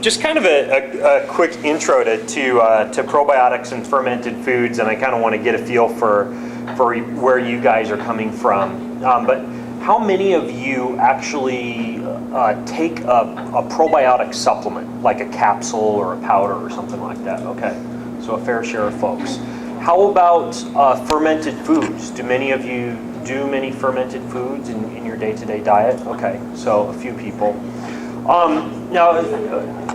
Just kind of a quick intro to probiotics and fermented foods, and I kind of want to get a feel for where you guys are coming from. But how many of you actually take a probiotic supplement, like a capsule or a powder or something like that? Okay, so a fair share of folks. How about fermented foods? Do many of you do many fermented foods in your day-to-day diet? Okay, so a few people. Now,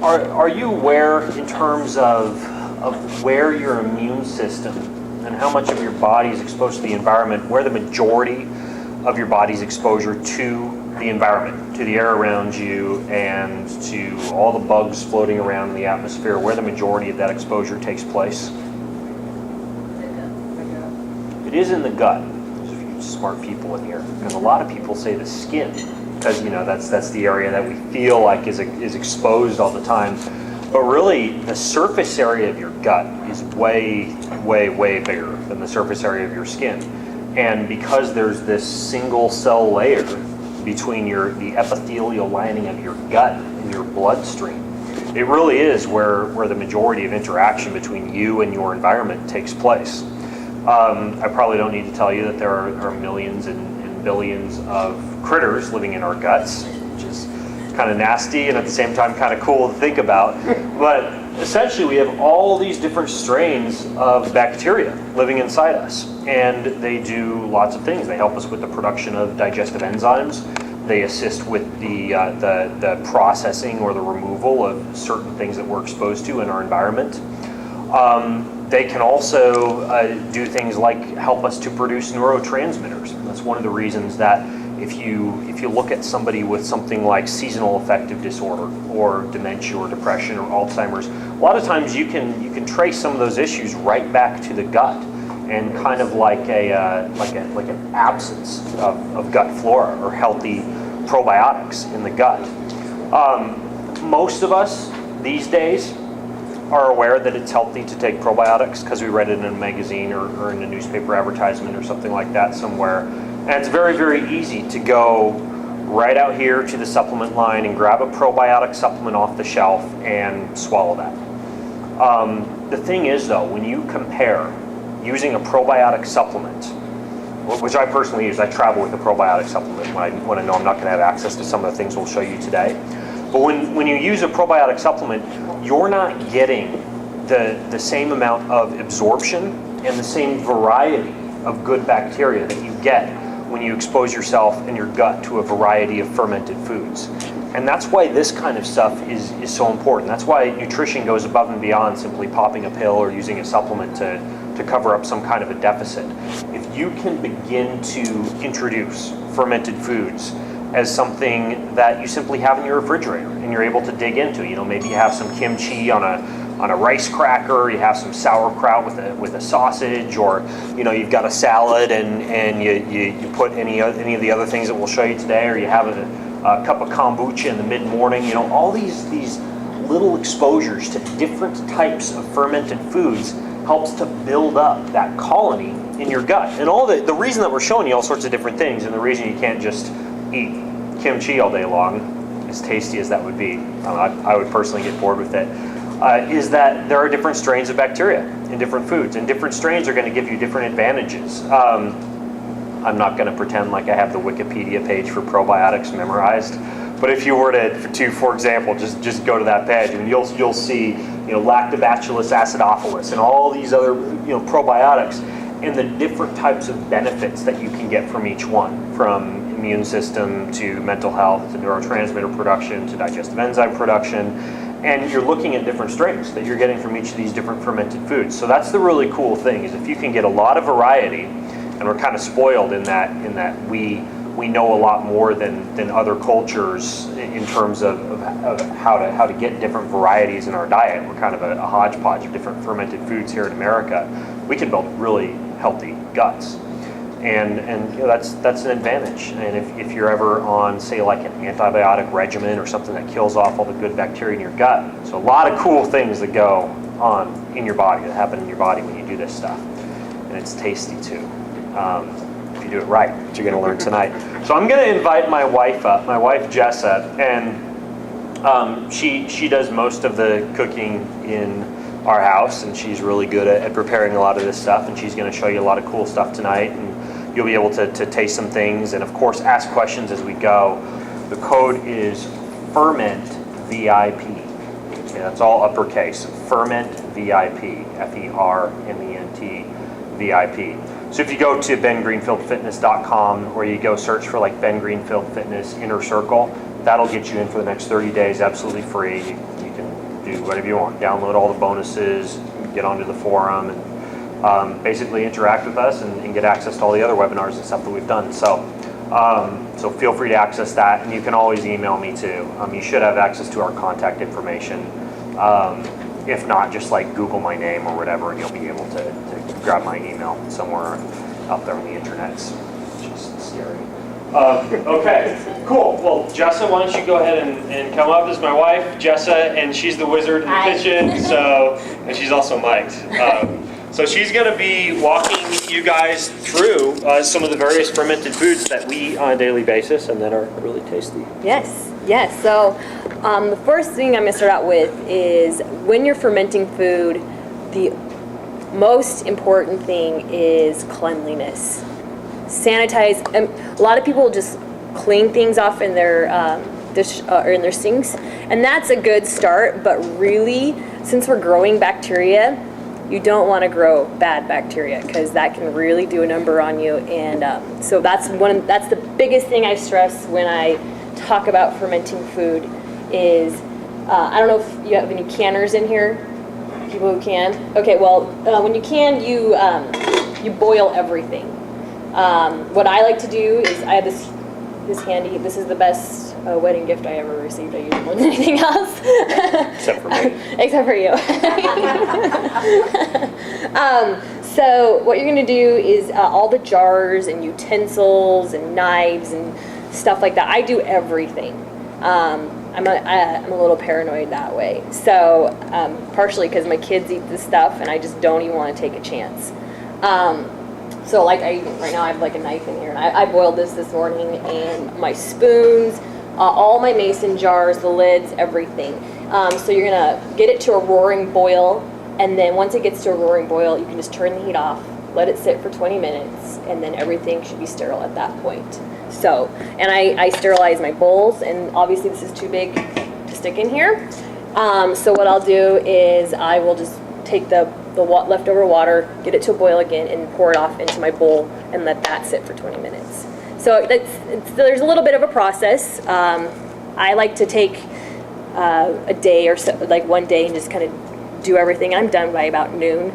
are you aware in terms of where your immune system and how much of your body is exposed to the environment, where the majority of your body's exposure to the environment, to the air around you, and to all the bugs floating around in the atmosphere, where the majority of that exposure takes place? It is in the gut. There's a few smart people in here, because a lot of people say the skin, because that's the area that we feel like is exposed all the time. But really, the surface area of your gut is way, way, way bigger than the surface area of your skin. And because there's this single cell layer between the epithelial lining of your gut and your bloodstream, it really is where the majority of interaction between you and your environment takes place. I probably don't need to tell you that there are millions and billions of critters living in our guts, which is kind of nasty and at the same time kind of cool to think about. But essentially we have all these different strains of bacteria living inside us, and they do lots of things. They help us with the production of digestive enzymes. They assist with the processing or the removal of certain things that we're exposed to in our environment. They can also do things like help us to produce neurotransmitters. That's one of the reasons that if you look at somebody with something like seasonal affective disorder or dementia or depression or Alzheimer's, a lot of times you can trace some of those issues right back to the gut, and kind of like an absence of gut flora or healthy probiotics in the gut. Most of us these days are aware that it's healthy to take probiotics because we read it in a magazine or in a newspaper advertisement or something like that somewhere. And it's very, very easy to go right out here to the supplement line and grab a probiotic supplement off the shelf and swallow that. The thing is though, when you compare using a probiotic supplement, which I personally use, I travel with a probiotic supplement when I know I'm not going to have access to some of the things we'll show you today. But when you use a probiotic supplement, you're not getting the same amount of absorption and the same variety of good bacteria that you get when you expose yourself and your gut to a variety of fermented foods. And that's why this kind of stuff is so important. That's why nutrition goes above and beyond simply popping a pill or using a supplement to cover up some kind of a deficit. If you can begin to introduce fermented foods as something that you simply have in your refrigerator and you're able to dig into, maybe you have some kimchi on a rice cracker, you have some sauerkraut with a sausage, or you've got a salad and you put any of the other things that we'll show you today, or you have a cup of kombucha in the mid-morning. All these little exposures to different types of fermented foods helps to build up that colony in your gut. And all the reason that we're showing you all sorts of different things, and the reason you can't just eat kimchi all day long, as tasty as that would be, I would personally get bored with it, is that there are different strains of bacteria in different foods, and different strains are going to give you different advantages. I'm not going to pretend like I have the Wikipedia page for probiotics memorized, but if you were to for example, just go to that page, and you'll see Lactobacillus acidophilus and all these other probiotics, and the different types of benefits that you can get from each one, from immune system to mental health to neurotransmitter production to digestive enzyme production. And you're looking at different strains that you're getting from each of these different fermented foods. So that's the really cool thing, is if you can get a lot of variety, and we're kind of spoiled in that we know a lot more than other cultures in terms of how to get different varieties in our diet. We're kind of a hodgepodge of different fermented foods here in America. We can build really healthy guts. And that's an advantage. And if you're ever on, say, like an antibiotic regimen or something that kills off all the good bacteria in your gut, so a lot of cool things that go on in your body, that happen in your body when you do this stuff. And it's tasty too, if you do it right, which you're going to learn tonight. So I'm going to invite my wife up, my wife Jessa, and She does most of the cooking in our house, and she's really good at preparing a lot of this stuff, and she's going to show you a lot of cool stuff tonight, and you'll be able to taste some things, and of course ask questions as we go. The code is FERMENT-VIP. Okay, that's all uppercase. FERMENT-VIP. FERMENT-VIP. So if you go to bengreenfieldfitness.com, or you go search for like Ben Greenfield Fitness Inner Circle, that'll get you in for the next 30 days absolutely free. You can do whatever you want. Download all the bonuses, get onto the forum, and basically interact with us and get access to all the other webinars and stuff that we've done. So feel free to access that, and you can always email me too. You should have access to our contact information. If not, just like Google my name or whatever, and you'll be able to grab my email somewhere out there on the internet. It's just scary. Okay, cool. Well, Jessa, why don't you go ahead and come up? This is my wife, Jessa, and she's the wizard in the kitchen. And she's also mic'd. So she's going to be walking you guys through some of the various fermented foods that we eat on a daily basis and that are really tasty. Yes. So the first thing I'm going to start out with is when you're fermenting food, the most important thing is cleanliness. Sanitize. A lot of people just clean things off in their dish or in their sinks, and that's a good start. But really, since we're growing bacteria, you don't want to grow bad bacteria because that can really do a number on you. And so that's the biggest thing I stress when I talk about fermenting food is I don't know if you have any canners in here. People who can. Okay, well, when you can, you boil everything. What I like to do is I have this handy. This is the best wedding gift I ever received. I use it more than anything else. Except for me. Except for you. So what you're going to do is all the jars and utensils and knives and stuff like that. I do everything. I'm a little paranoid that way. So partially because my kids eat this stuff and I just don't even want to take a chance. So like right now I have like a knife in here, and I boiled this morning, and my spoons, all my mason jars, the lids, everything. So you're gonna get it to a roaring boil, and then once it gets to a roaring boil, you can just turn the heat off, let it sit for 20 minutes, and then everything should be sterile at that point. So, and I sterilize my bowls, and obviously this is too big to stick in here. So what I'll do is I will just take the leftover water, get it to a boil again, and pour it off into my bowl and let that sit for 20 minutes. So there's a little bit of a process. I like to take a day or so, like one day, and just kind of do everything. I'm done by about noon.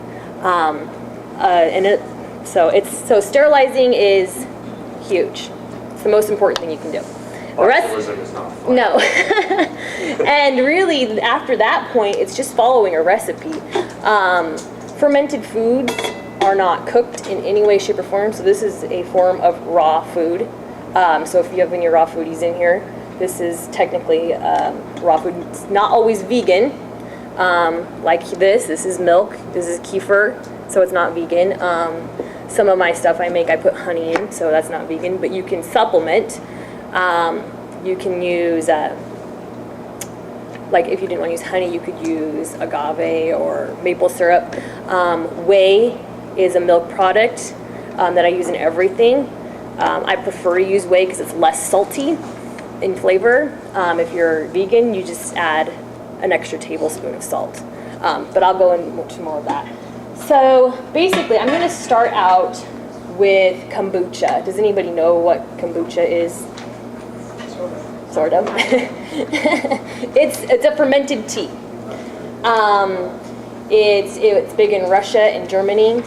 So sterilizing is huge. It's the most important thing you can do. The rest is not fun. No. And really, after that point, it's just following a recipe. Fermented foods are not cooked in any way, shape, or form, so this is a form of raw food. So if you have any raw foodies in here, this is technically raw food. It's not always vegan. Like this is milk, this is kefir, so it's not vegan. Some of my stuff I put honey in, so that's not vegan, but you can supplement. You can use, like if you didn't want to use honey, you could use agave or maple syrup. Whey is a milk product that I use in everything. I prefer to use whey because it's less salty in flavor. If you're vegan, you just add an extra tablespoon of salt. But I'll go into more of that. So basically, I'm going to start out with kombucha. Does anybody know what kombucha is? Sort of. It's a fermented tea. It's big in Russia and Germany,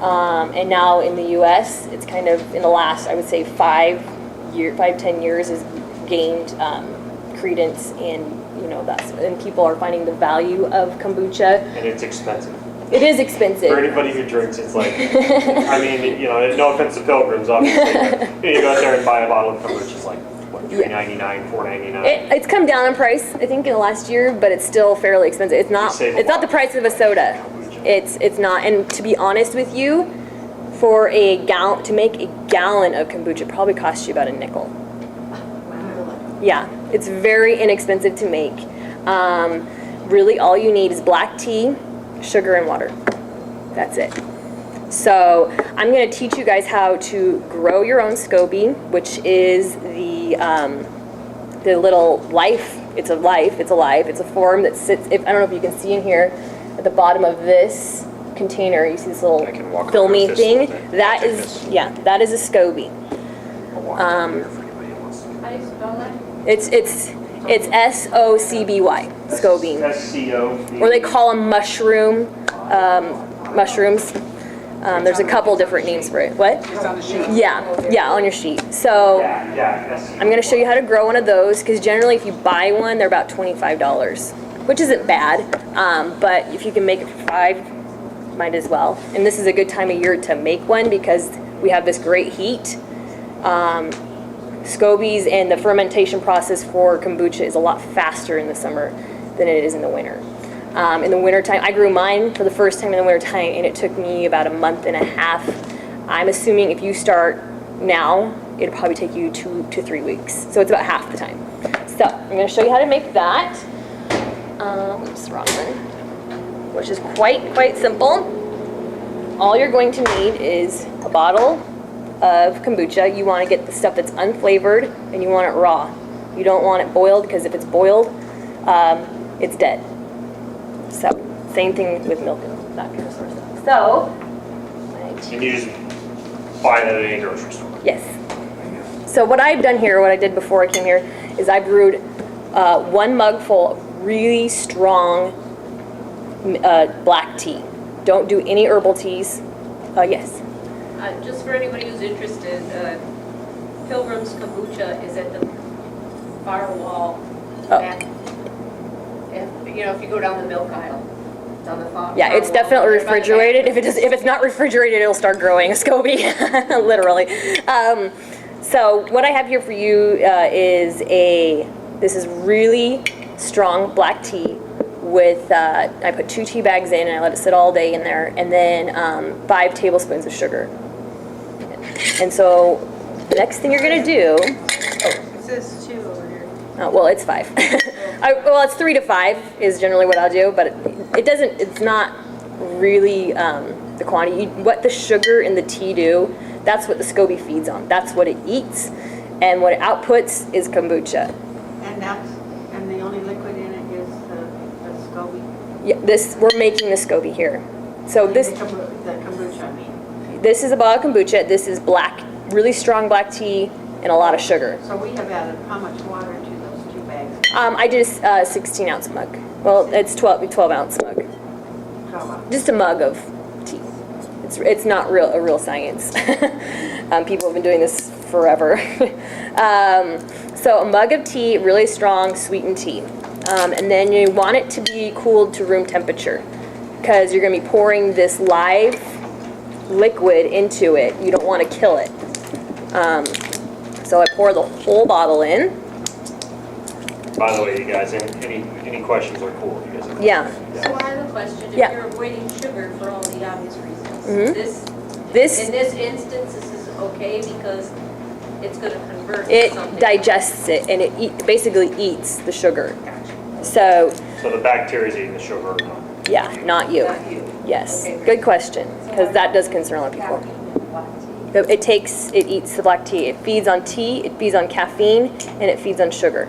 and now in the U.S. It's kind of in the last, I would say, 5-10 years has gained credence, and and people are finding the value of kombucha. And it's expensive. It is expensive. For anybody who drinks, it's like, I mean, no offense to pilgrims, obviously, but you go out there and buy a bottle of kombucha, it's like, what, $3.99, $4.99? It's come down in price, I think, in the last year, but it's still fairly expensive. It's not the price of a soda. It's not. And to be honest with you, for to make a gallon of kombucha, it probably costs you about a nickel. Yeah, it's very inexpensive to make. Really all you need is black tea, sugar, and water. That's it. So I'm going to teach you guys how to grow your own SCOBY, which is the little life. It's alive. It's a form that sits, I don't know if you can see in here, at the bottom of this container, you see this little filmy thing. That is a SCOBY. How do you spell that? It's SOCBY, SCOBY. SCO. Or they call them mushrooms. There's a couple different names for it. What? It's on the sheet. Yeah, on your sheet. So I'm going to show you how to grow one of those, because generally if you buy one, they're about $25, which isn't bad. But if you can make it for $5, might as well. And this is a good time of year to make one because we have this great heat. SCOBYs and the fermentation process for kombucha is a lot faster in the summer than it is in the winter. In the wintertime, I grew mine for the first time in the wintertime, and it took me about a month and a half. I'm assuming if you start now, it'll probably take you 2 to 3 weeks. So it's about half the time. So I'm going to show you how to make that. Oops, wrong one. Which is quite simple. All you're going to need is a bottle of kombucha. You want to get the stuff that's unflavored, and you want it raw. You don't want it boiled, because if it's boiled, it's dead. So, same thing with milk and that kind of sort of stuff. So, And you just buy that at any grocery store. yes. So what I've done here, what I did before I came here, is I brewed 1 mug full of really strong black tea. Don't do any herbal teas. Yes. Just for anybody who's interested, Pilgrim's Kombucha is at the far wall back. If you go down the milk aisle, it's on the far Yeah, it's wall. definitely refrigerated. If it's not refrigerated, it'll start growing a SCOBY, literally. So what I have here for you this is really strong black tea with, I put 2 tea bags in and I let it sit all day in there, and then 5 tablespoons of sugar. And so the next thing you're gonna do, It says 2 over here. well, it's 5. It's 3 to 5 is generally what I'll do, but it's not really the quantity. What the sugar and the tea do, that's what the SCOBY feeds on. That's what it eats, and what it outputs is kombucha. And the only liquid in it is the SCOBY? Yeah, we're making the SCOBY here. So The kombucha, I mean. this is a bottle of kombucha. This is really strong black tea and a lot of sugar. So we have added how much water to those 2 bags? I did a 16-ounce mug. Well, it's 12-ounce mug. 12 ounces. Just a mug of tea. It's not a real science. People have been doing this forever. So a mug of tea, really strong, sweetened tea. And then you want it to be cooled to room temperature, because you're going to be pouring this live liquid into it. You don't want to kill it. So I pour the whole bottle in. By the way, you guys, any questions are cool. You guys are Yeah. So I have a question. If Yeah. you're avoiding sugar for all the obvious reasons, Mhm. in this instance, this is okay because it's going to convert to It something. digests it, and it basically eats the sugar. Gotcha. So, So the bacteria is eating the sugar or not? yeah, not you. Not you. Yes, Okay. good question, because that does concern a lot of people. It eats the black tea. It feeds on tea, it feeds on caffeine, and it feeds on sugar.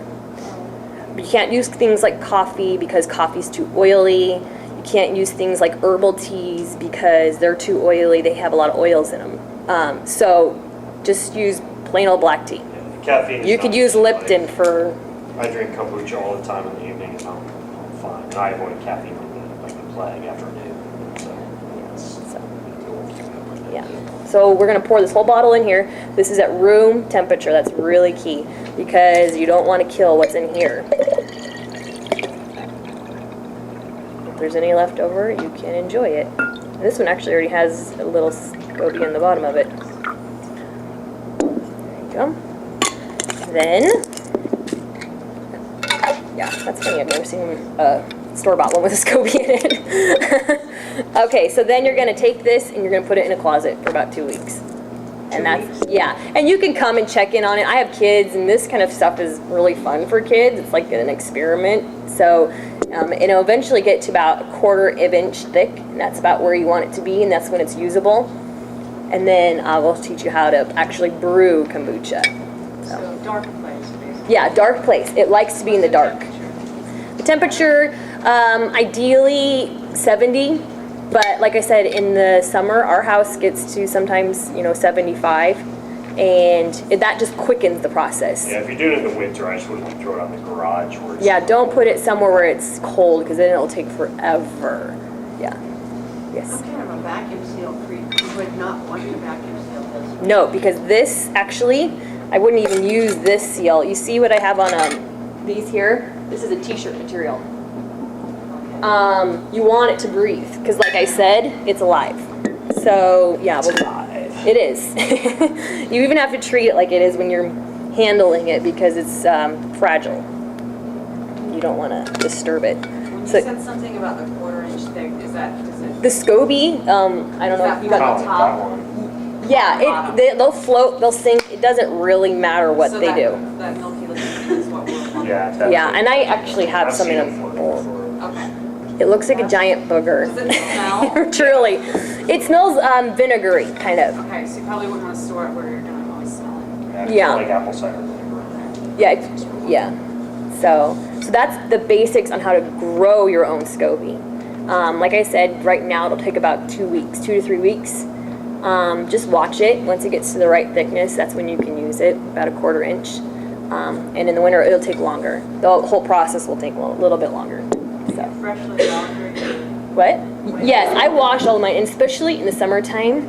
You can't use things like coffee because coffee's too oily. You can't use things like herbal teas because they're too oily. They have a lot of oils in them. So just use plain old black tea. Yeah, caffeine is You could not- use Lipton for, I drink kombucha all the time in the evening, and I'm fine. And I avoid caffeine like the plague after noon. So, yeah. So we're gonna pour this whole bottle in here. This is at room temperature. That's really key because you don't want to kill what's in here. If there's any left over, you can enjoy it. This one actually already has a little SCOBY in the bottom of it. There you go. Then, yeah, that's funny. I've never seen a store-bought one with a SCOBY in it. Okay, so then you're going to take this and you're going to put it in a closet for about 2 weeks. And yeah, and you can come and check in on it. I have kids, and this kind of stuff is really fun for kids. It's like an experiment. So it'll eventually get to about 1/4 inch thick, and that's about where you want it to be, and that's when it's usable. And then I will teach you how to actually brew kombucha. So dark place, basically. Yeah, dark place. It likes to be in the dark. The temperature, ideally 70, but like I said, in the summer, our house gets to sometimes, 75, and that just quickens the process. Yeah, if you're doing it in the winter, I just wouldn't throw it on the garage where it's... Yeah, don't put it somewhere where it's cold, because then it'll take forever. Yeah. Yes. What kind of a vacuum seal freak you would not want to vacuum seal this? No, because this, actually, I wouldn't even use this seal. You see what I have on these here? This is a t-shirt material. You want it to breathe, because like I said, it's alive. So, yeah, it is. You even have to treat it like it is when you're handling it, because it's fragile. You don't want to disturb it. When you So, said something about the 1/4 inch thick, is it? the SCOBY, I don't know if you got the That top? one. Yeah, they'll float, they'll sink. It doesn't really matter what So they that, do. That milky looking thing is what we're wanting. Yeah. Yeah, and I actually have I've some seen in them a floating bowl. before. Okay. It looks like a giant booger. Does it smell? Truly. It smells vinegary, kind of. Okay, so you probably wouldn't want to store it where you're gonna always smell it. Yeah. Like apple cider vinegar. Yeah. So that's the basics on how to grow your own SCOBY. Like I said, right now it'll take about 2 weeks, 2 to 3 weeks. Just watch it. Once it gets to the right thickness, that's when you can use it, about 1/4 inch. And in the winter, it'll take longer. The whole process will take a little bit longer. So. Freshly laundered. What? Yes, I wash all of mine, and especially in the summertime,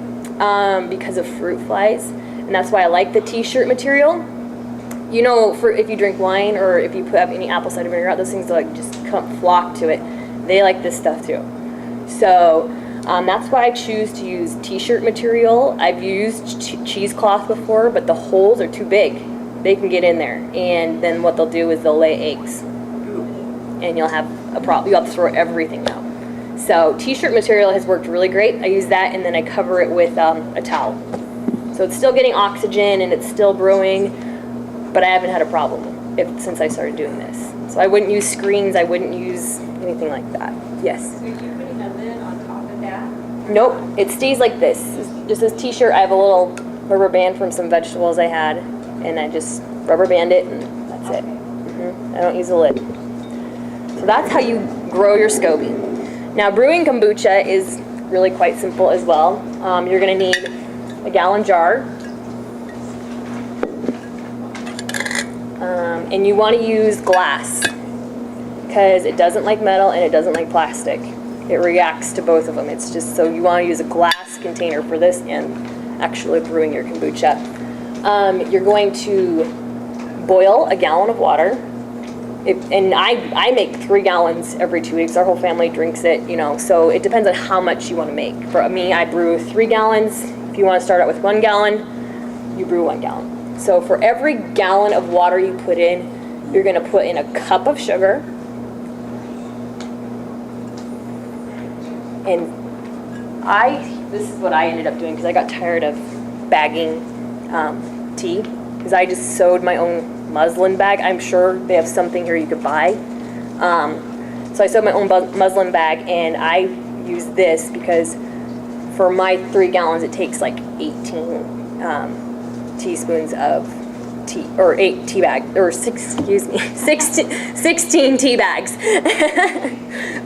because of fruit flies, and that's why I like the t-shirt material. For if you drink wine or if you have any apple cider vinegar, those things like just flock to it. They like this stuff too. So that's why I choose to use t-shirt material. I've used cheesecloth before, but the holes are too big. They can get in there, and then what they'll do is they'll lay eggs, and you'll have a problem. You'll have to throw everything out. So t-shirt material has worked really great. I use that, and then I cover it with a towel. So it's still getting oxygen and it's still brewing, but I haven't had a problem since I started doing this. So I wouldn't use screens. I wouldn't use anything like that. Yes. So you're putting a lid on top of that? Nope. It stays like this. It's just this t-shirt. I have a little rubber band from some vegetables I had, and I just rubber band it, and that's it. I don't use a lid. So that's how you grow your SCOBY. Now, brewing kombucha is really quite simple as well. You're going to need a gallon jar. And you want to use glass, because it doesn't like metal and it doesn't like plastic. It reacts to both of them. It's just, so you want to use a glass container for this and actually brewing your kombucha. You're going to boil a gallon of water. And I make 3 gallons every 2 weeks. Our whole family drinks it, so it depends on how much you want to make. For me, I brew 3 gallons. If you want to start out with 1 gallon, you brew 1 gallon. So for every gallon of water you put in, you're going to put in a cup of sugar. And this is what I ended up doing, because I got tired of bagging tea, because I just sewed my own muslin bag. I'm sure they have something here you could buy. So I sewed my own muslin bag, and I use this because for my 3 gallons it takes like 18 teaspoons of tea, or 8 tea bags, or 16 tea bags.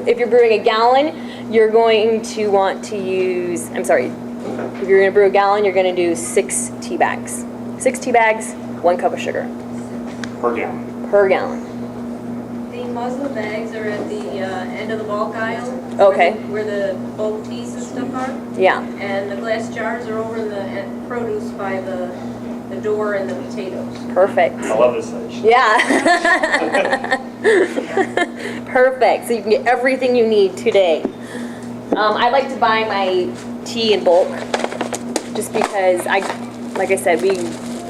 If you're brewing a gallon, you're going to want to use, if you're going to brew a gallon, you're going to do 6 tea bags. 6 tea bags, 1 cup of sugar. Per gallon. Per gallon. The muslin bags are at the end of the bulk aisle. Okay. Where the bulk teas and stuff are. Yeah. And the glass jars are over in the produce by the door and the potatoes. Perfect. I love this thing. Yeah. Perfect. So you can get everything you need today. I like to buy my tea in bulk, just because like I said,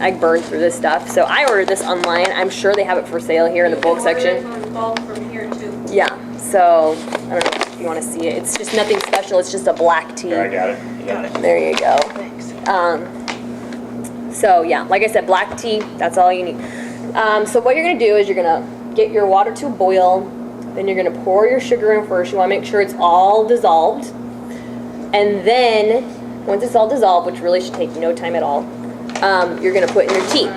I burn through this stuff. So I ordered this online. I'm sure they have it for sale here in the bulk section. You can order it in bulk from here too. Yeah. So I don't know if you want to see it. It's just nothing special. It's just a black tea. Here, I got it. You got it. There you go. Thanks. So yeah, like I said, black tea, that's all you need. So what you're gonna do is you're gonna get your water to a boil, then you're gonna pour your sugar in first. You wanna make sure it's all dissolved. And then, once it's all dissolved, which really should take no time at all, you're gonna put in your tea.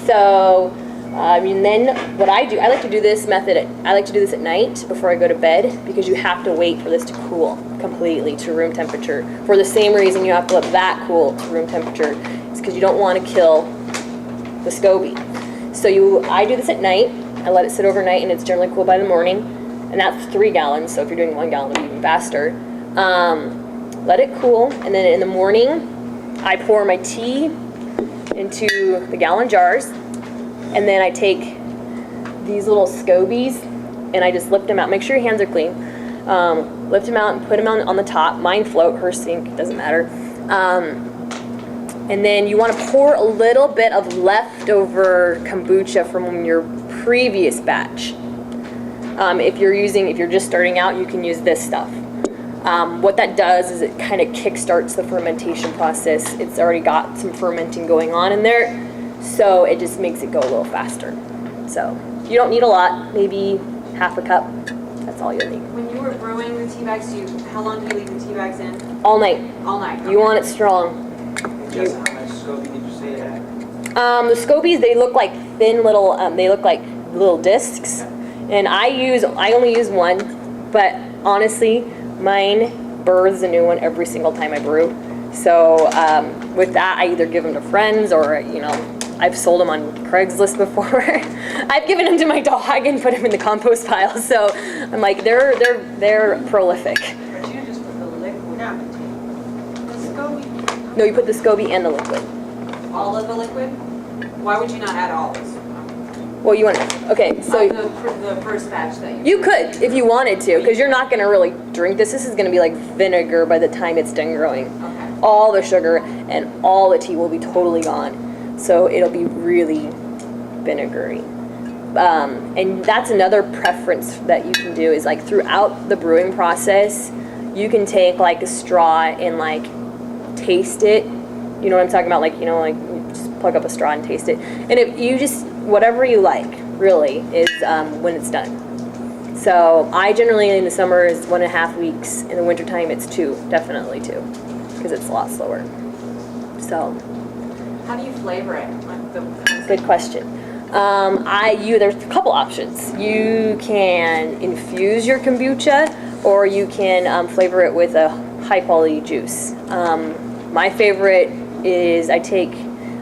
So, and then what I do, I like to do this at night before I go to bed, because you have to wait for this to cool completely to room temperature. For the same reason you have to let that cool to room temperature, it's because you don't want to kill the SCOBY. So I do this at night, I let it sit overnight, and it's generally cool by the morning, and that's 3 gallons, so if you're doing 1 gallon, it'll be even faster. Let it cool, and then in the morning, I pour my tea into the gallon jars, and then I take these little SCOBYs, and I just lift them out. Make sure your hands are clean. Lift them out and put them on the top. Mine float, her sink, doesn't matter. And then you want to pour a little bit of leftover kombucha from your previous batch. If you're just starting out, you can use this stuff. What that does is it kind of kickstarts the fermentation process. It's already got some fermenting going on in there, so it just makes it go a little faster. So you don't need a lot, maybe half a cup. That's all you'll need. When you were brewing the tea bags, how long do you leave the tea bags in? All night. All night. You want it strong. Jessa, how much SCOBY did you say it had? The SCOBYs, they look like thin little, they look like little discs. And I only use one, but honestly, mine births a new one every single time I brew. So with that, I either give them to friends or, I've sold them on Craigslist before. I've given them to my dog and put them in the compost pile. So I'm like, they're prolific. But you just put the liquid. Yeah. The SCOBY. No, you put the SCOBY and the liquid. All of the liquid? Why would you not add all this? Well, you want okay, so The first batch that you you could if you wanted to, because you're not going to really drink this. This is going to be like vinegar by the time it's done growing. Okay. All the sugar and all the tea will be totally gone. So it'll be really vinegary. And that's another preference that you can do is like throughout the brewing process, you can take like a straw and like taste it. You know what I'm talking about? Like, you just plug up a straw and taste it. And if you just, whatever you like, really, is when it's done. So I generally, in the summer, is 1.5 weeks. In the wintertime, it's 2, definitely 2, because it's a lot slower. So. How do you flavor it? Good question. There's a couple options. You can infuse your kombucha, or you can flavor it with a high-quality juice. My favorite is I take,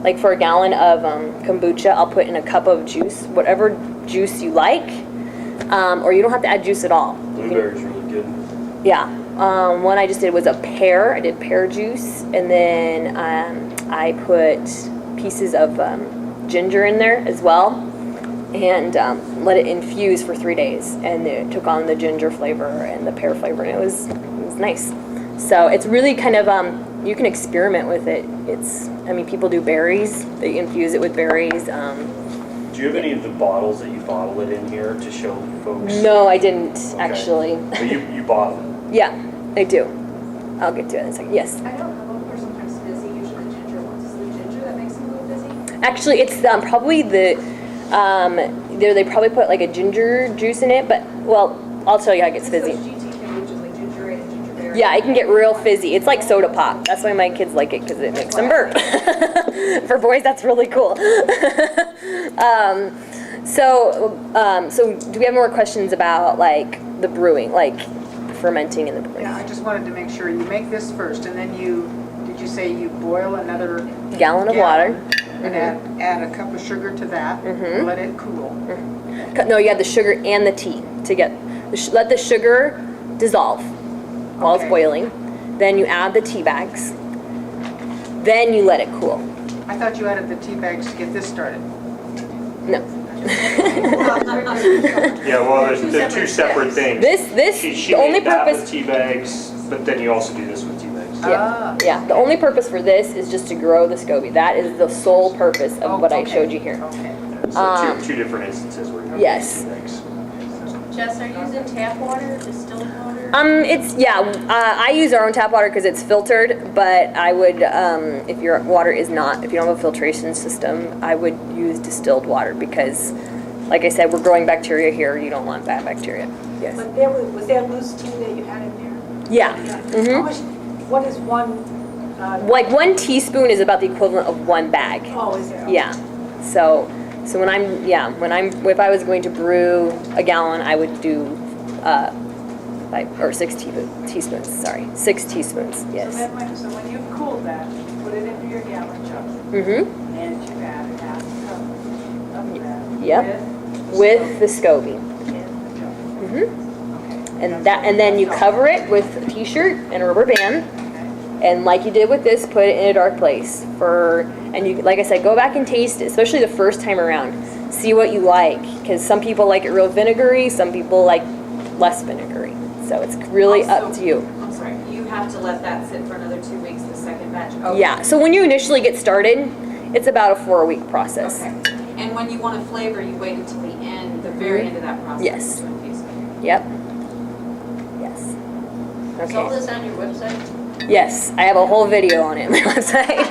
like for a gallon of kombucha, I'll put in a cup of juice, whatever juice you like, or you don't have to add juice at all. Blueberry's really good. Yeah. One I just did was a pear. I did pear juice, and then I put pieces of ginger in there as well, and let it infuse for 3 days, and it took on the ginger flavor and the pear flavor, and it was nice. So it's really kind of you can experiment with it. People do berries. They infuse it with berries. Do you have any of the bottles that you bottle it in here to show folks? No, I didn't actually. But you bought them. Yeah, I do. I'll get to it in a second. Yes. I don't know if we're sometimes busy. Usually the ginger ones. Is the ginger that makes them a little busy? Actually, it's probably they probably put like a ginger juice in it, but well, I'll tell you how it gets fizzy. Those GT kombuchas like ginger ale, ginger berry. Yeah, it can get real fizzy. It's like soda pop. That's why my kids like it, because it makes them burp. For boys, that's really cool. So do we have more questions about like the brewing, like fermenting and the brewing? Yeah, I just wanted to make sure you make this first, and then did you say you boil another Gallon of water. And add a cup of sugar to that, and let it cool. No, you add the sugar and the tea let the sugar dissolve while it's Okay. boiling. Then you add the tea bags. Then you let it cool. I thought you added the tea bags to get this started. No. Yeah, well, they're two separate things. This She the only made that with purpose. tea bags, but then you also do this with tea bags. Ah. Yeah. The only purpose for this is just to grow the SCOBY. That is the sole purpose of what I okay. showed you here. Okay. So two different instances where you Yes. use tea bags. Jess, are you using tap water, distilled water? I use our own tap water because it's filtered, but I would, if your water is not, if you don't have a filtration system, I would use distilled water because, like I said, we're growing bacteria here. You don't want bad bacteria. Yes. But was that loose tea that you had in there? Yeah. How Mm-hmm. much, what is one? Like 1 teaspoon is about the equivalent of 1 bag. Oh, is it? Yeah. So if I was going to brew a gallon, I would do 6 teaspoons. Sorry, 6 teaspoons. Yes. So when you've cooled that, you put it into your gallon jug, Mm-hmm. and you add half a cup of that. Yep. With the SCOBY. In the jug. Mm-hmm. Okay. And then you cover it with a t-shirt and a rubber band. Okay. And like you did with this, put it in a dark place and you, like I said, go back and taste it, especially the first time around. See what you like, because some people like it real vinegary, some people like less vinegary. So it's really up to you. I'm sorry, you have to let that sit for another 2 weeks, the second batch? Okay. Yeah, so when you initially get started, it's about a 4-week process. Okay. And when you want to flavor, you wait until the end, the very end of that process? Yes. To infuse it? Yep. Yes. Is all Okay. this on your website? Yes, I have a whole video on it on my website.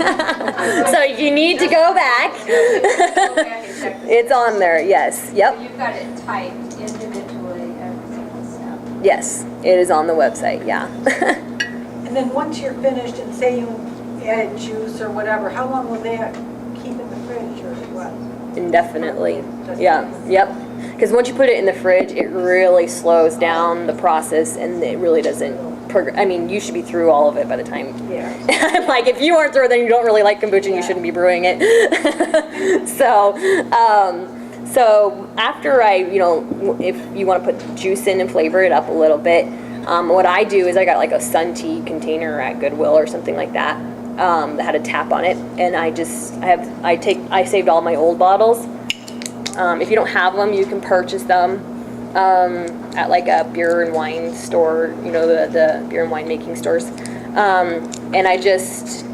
So you need to go back. Go back and check this. It's on there, yes. Yep. You've got it typed individually, every single step. Yes, it is on the website, yeah. And then once you're finished and say you added juice or whatever, how long will that keep in the fridge or what? Indefinitely. Yeah, yep. Because once you put it in the fridge, it really slows down the process and it really doesn't you should be through all of it by the time. Yeah. Like, if you aren't through, then you don't really like kombucha and you shouldn't be brewing it. So after if you want to put juice in and flavor it up a little bit, what I do is I got like a sun tea container at Goodwill or something like that that had a tap on it, and I saved all my old bottles. If you don't have them, you can purchase them at like a beer and wine store, the beer and wine making stores. And I just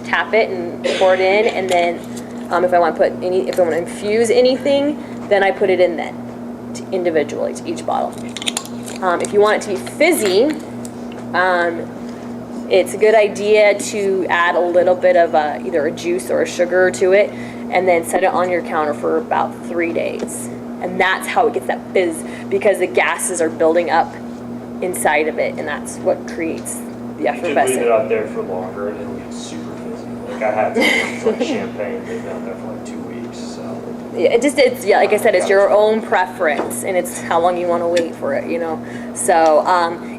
tap it and pour it in, and then if I want to infuse anything, then I put it in individually to each bottle. If you want it to be fizzy, it's a good idea to add a little bit of either a juice or a sugar to it, and then set it on your counter for about 3 days. And that's how it gets that fizz, because the gases are building up inside of it, and that's what creates the You could leave effervescence. it out there for longer and it'll get super fizzy. Like I had some like champagne, they've been out there for like 2 weeks, so. Yeah, like I said, it's your own preference, and it's how long you want to wait for it, So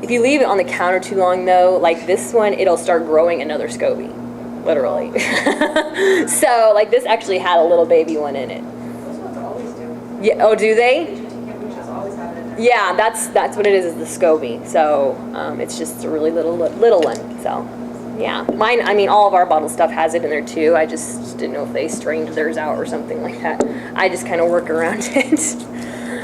if you leave it on the counter too long, though, like this one, it'll start growing another SCOBY, literally. So like this actually had a little baby one in it. Those ones always do. Yeah. Oh, do they? Kombuchas always have it in there. Yeah, that's what it is the SCOBY. So it's just a really little one. So yeah, mine. All of our bottle stuff has it in there too. I just didn't know if they strained theirs out or something like that. I just kind of work around it.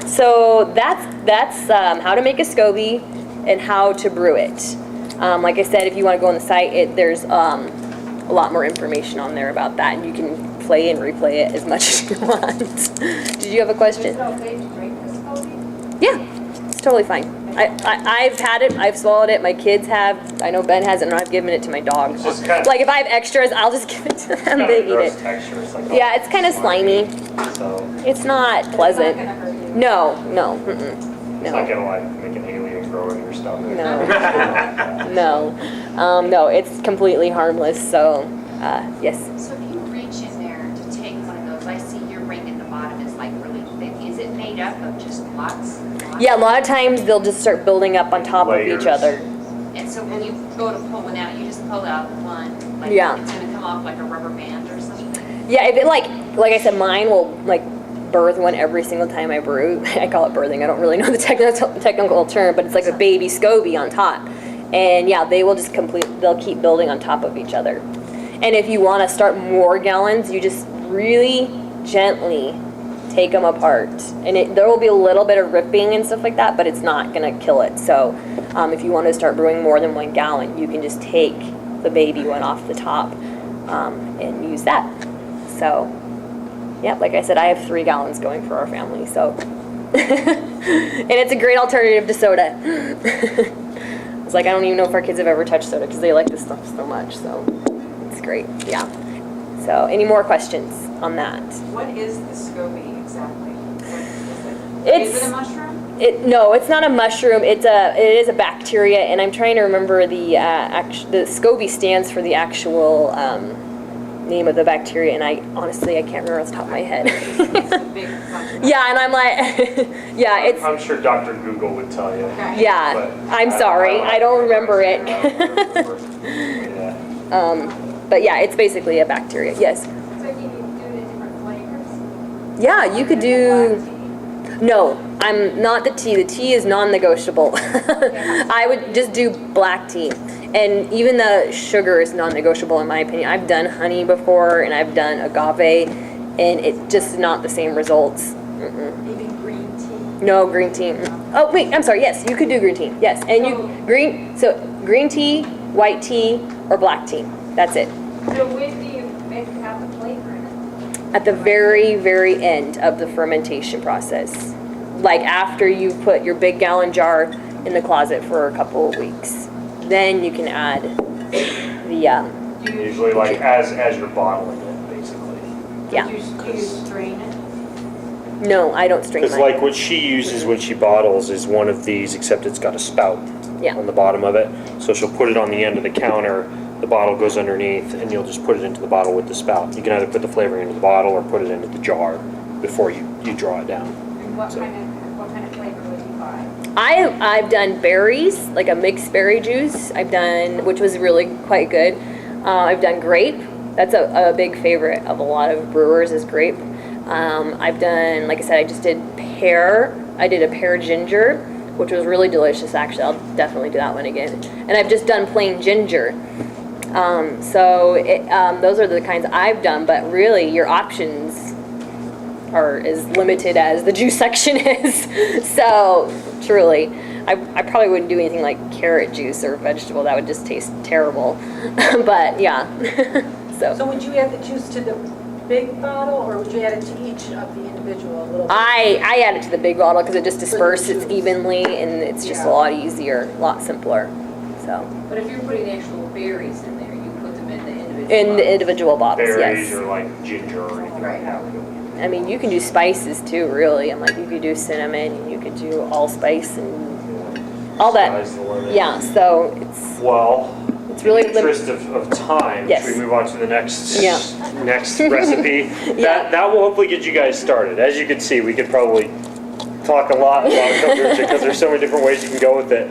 So that's how to make a SCOBY and how to brew it. Like I said, if you want to go on the site, there's a lot more information on there about that, and you can play and replay it as much as you want. Did you have a question? Is it okay to drink this SCOBY? Yeah, it's totally fine. I've had it, I've swallowed it, my kids have, I know Ben hasn't, and I've given it to my dog. It's just kind of- Like if I have extras, I'll just give it to them, Kind they of eat gross it. texture. It's like Yeah, it's kind of slimy. So It's not It's pleasant. not gonna hurt you. No, it's not no, gonna like make an alien grow in your stomach. no, it's completely harmless, so, yes. So if you reach in there to take one of those, I see your ring at the bottom is like really thick. Is it made up of just lots? Yeah, a lot of times they'll just start building up on top of Layers. each other. And so when you go to pull one out, you just pull out one, like Yeah. it's gonna come off like a rubber band or something? Yeah, if it like I said, mine will like birth one every single time I brew. I call it birthing. I don't really know the technical term, but it's like a baby SCOBY on top. And yeah, they will just they'll keep building on top of each other. And if you want to start more gallons, you just really gently take them apart. And there will be a little bit of ripping and stuff like that, but it's not going to kill it. So if you want to start brewing more than 1 gallon, you can just take the baby one off the top and use that. So, yeah, like I said, I have 3 gallons going for our family. So, and it's a great alternative to soda. It's like, I don't even know if our kids have ever touched soda because they like this stuff so much, so it's great, yeah. So, any more questions on that? What is the SCOBY exactly? What is it? It's- Is it a mushroom? No, it's not a mushroom. It is a bacteria, and I'm trying to remember the SCOBY stands for the actual name of the bacteria, and I honestly can't remember off the top of my head. It's a big bunch of Yeah, and I'm like, yeah, it's I'm sure Dr. Google would tell you. Okay. yeah. But I'm sorry, I don't remember it. Yeah. But yeah, it's basically a bacteria. Yes. So can you do it in different flavors? Yeah, you could do. Black tea? No, I'm not the tea. The tea is non-negotiable. I would just do black tea. And even the sugar is non-negotiable in my opinion. I've done honey before and I've done agave, and it's just not the same results. Even green tea. No, green tea. Oh, wait, I'm sorry. Yes, you could do green tea. Yes. And so green tea, white tea, or black tea. That's it. So when do you make have the flavor in it? At the very, very end of the fermentation process. Like after you put your big gallon jar in the closet for a couple of weeks. Then you can add the, Usually like as you're bottling it, basically. yeah. Do you strain it? No, I don't strain Because mine. like what she uses when she bottles is one of these, except it's got a spout Yeah. on the bottom of it. So she'll put it on the end of the counter, the bottle goes underneath, and you'll just put it into the bottle with the spout. You can either put the flavoring into the bottle or put it into the jar before you draw it down. And what kind of flavor would you buy? I've done berries, like a mixed berry juice. I've done, which was really quite good. I've done grape. That's a big favorite of a lot of brewers is grape. I've done, like I said, I just did pear. I did a pear ginger, which was really delicious actually. I'll definitely do that one again. And I've just done plain ginger. Those are the kinds I've done, but really your options are as limited as the juice section is. So truly, I probably wouldn't do anything like carrot juice or vegetable. That would just taste terrible. But yeah. So would you add the juice to the big bottle, or would you add it to each of the individual little? I add it to the big bottle because it just disperses evenly and it's just a lot easier, a lot simpler. So But if you're putting actual berries in there, you put them in the individual. in the bottles. individual bottles, Berries yes. or like ginger or anything like that. I mean, you can do spices too, really. I'm like, you could do cinnamon, and you could do allspice and all that. Sky's the limit. Yeah, so it's Well, really in the interest of time, Yes. should we move on to the next Yeah. next recipe? Yeah. That will hopefully get you guys started. As you can see, we could probably talk a lot about kombucha because there's so many different ways you can go with it.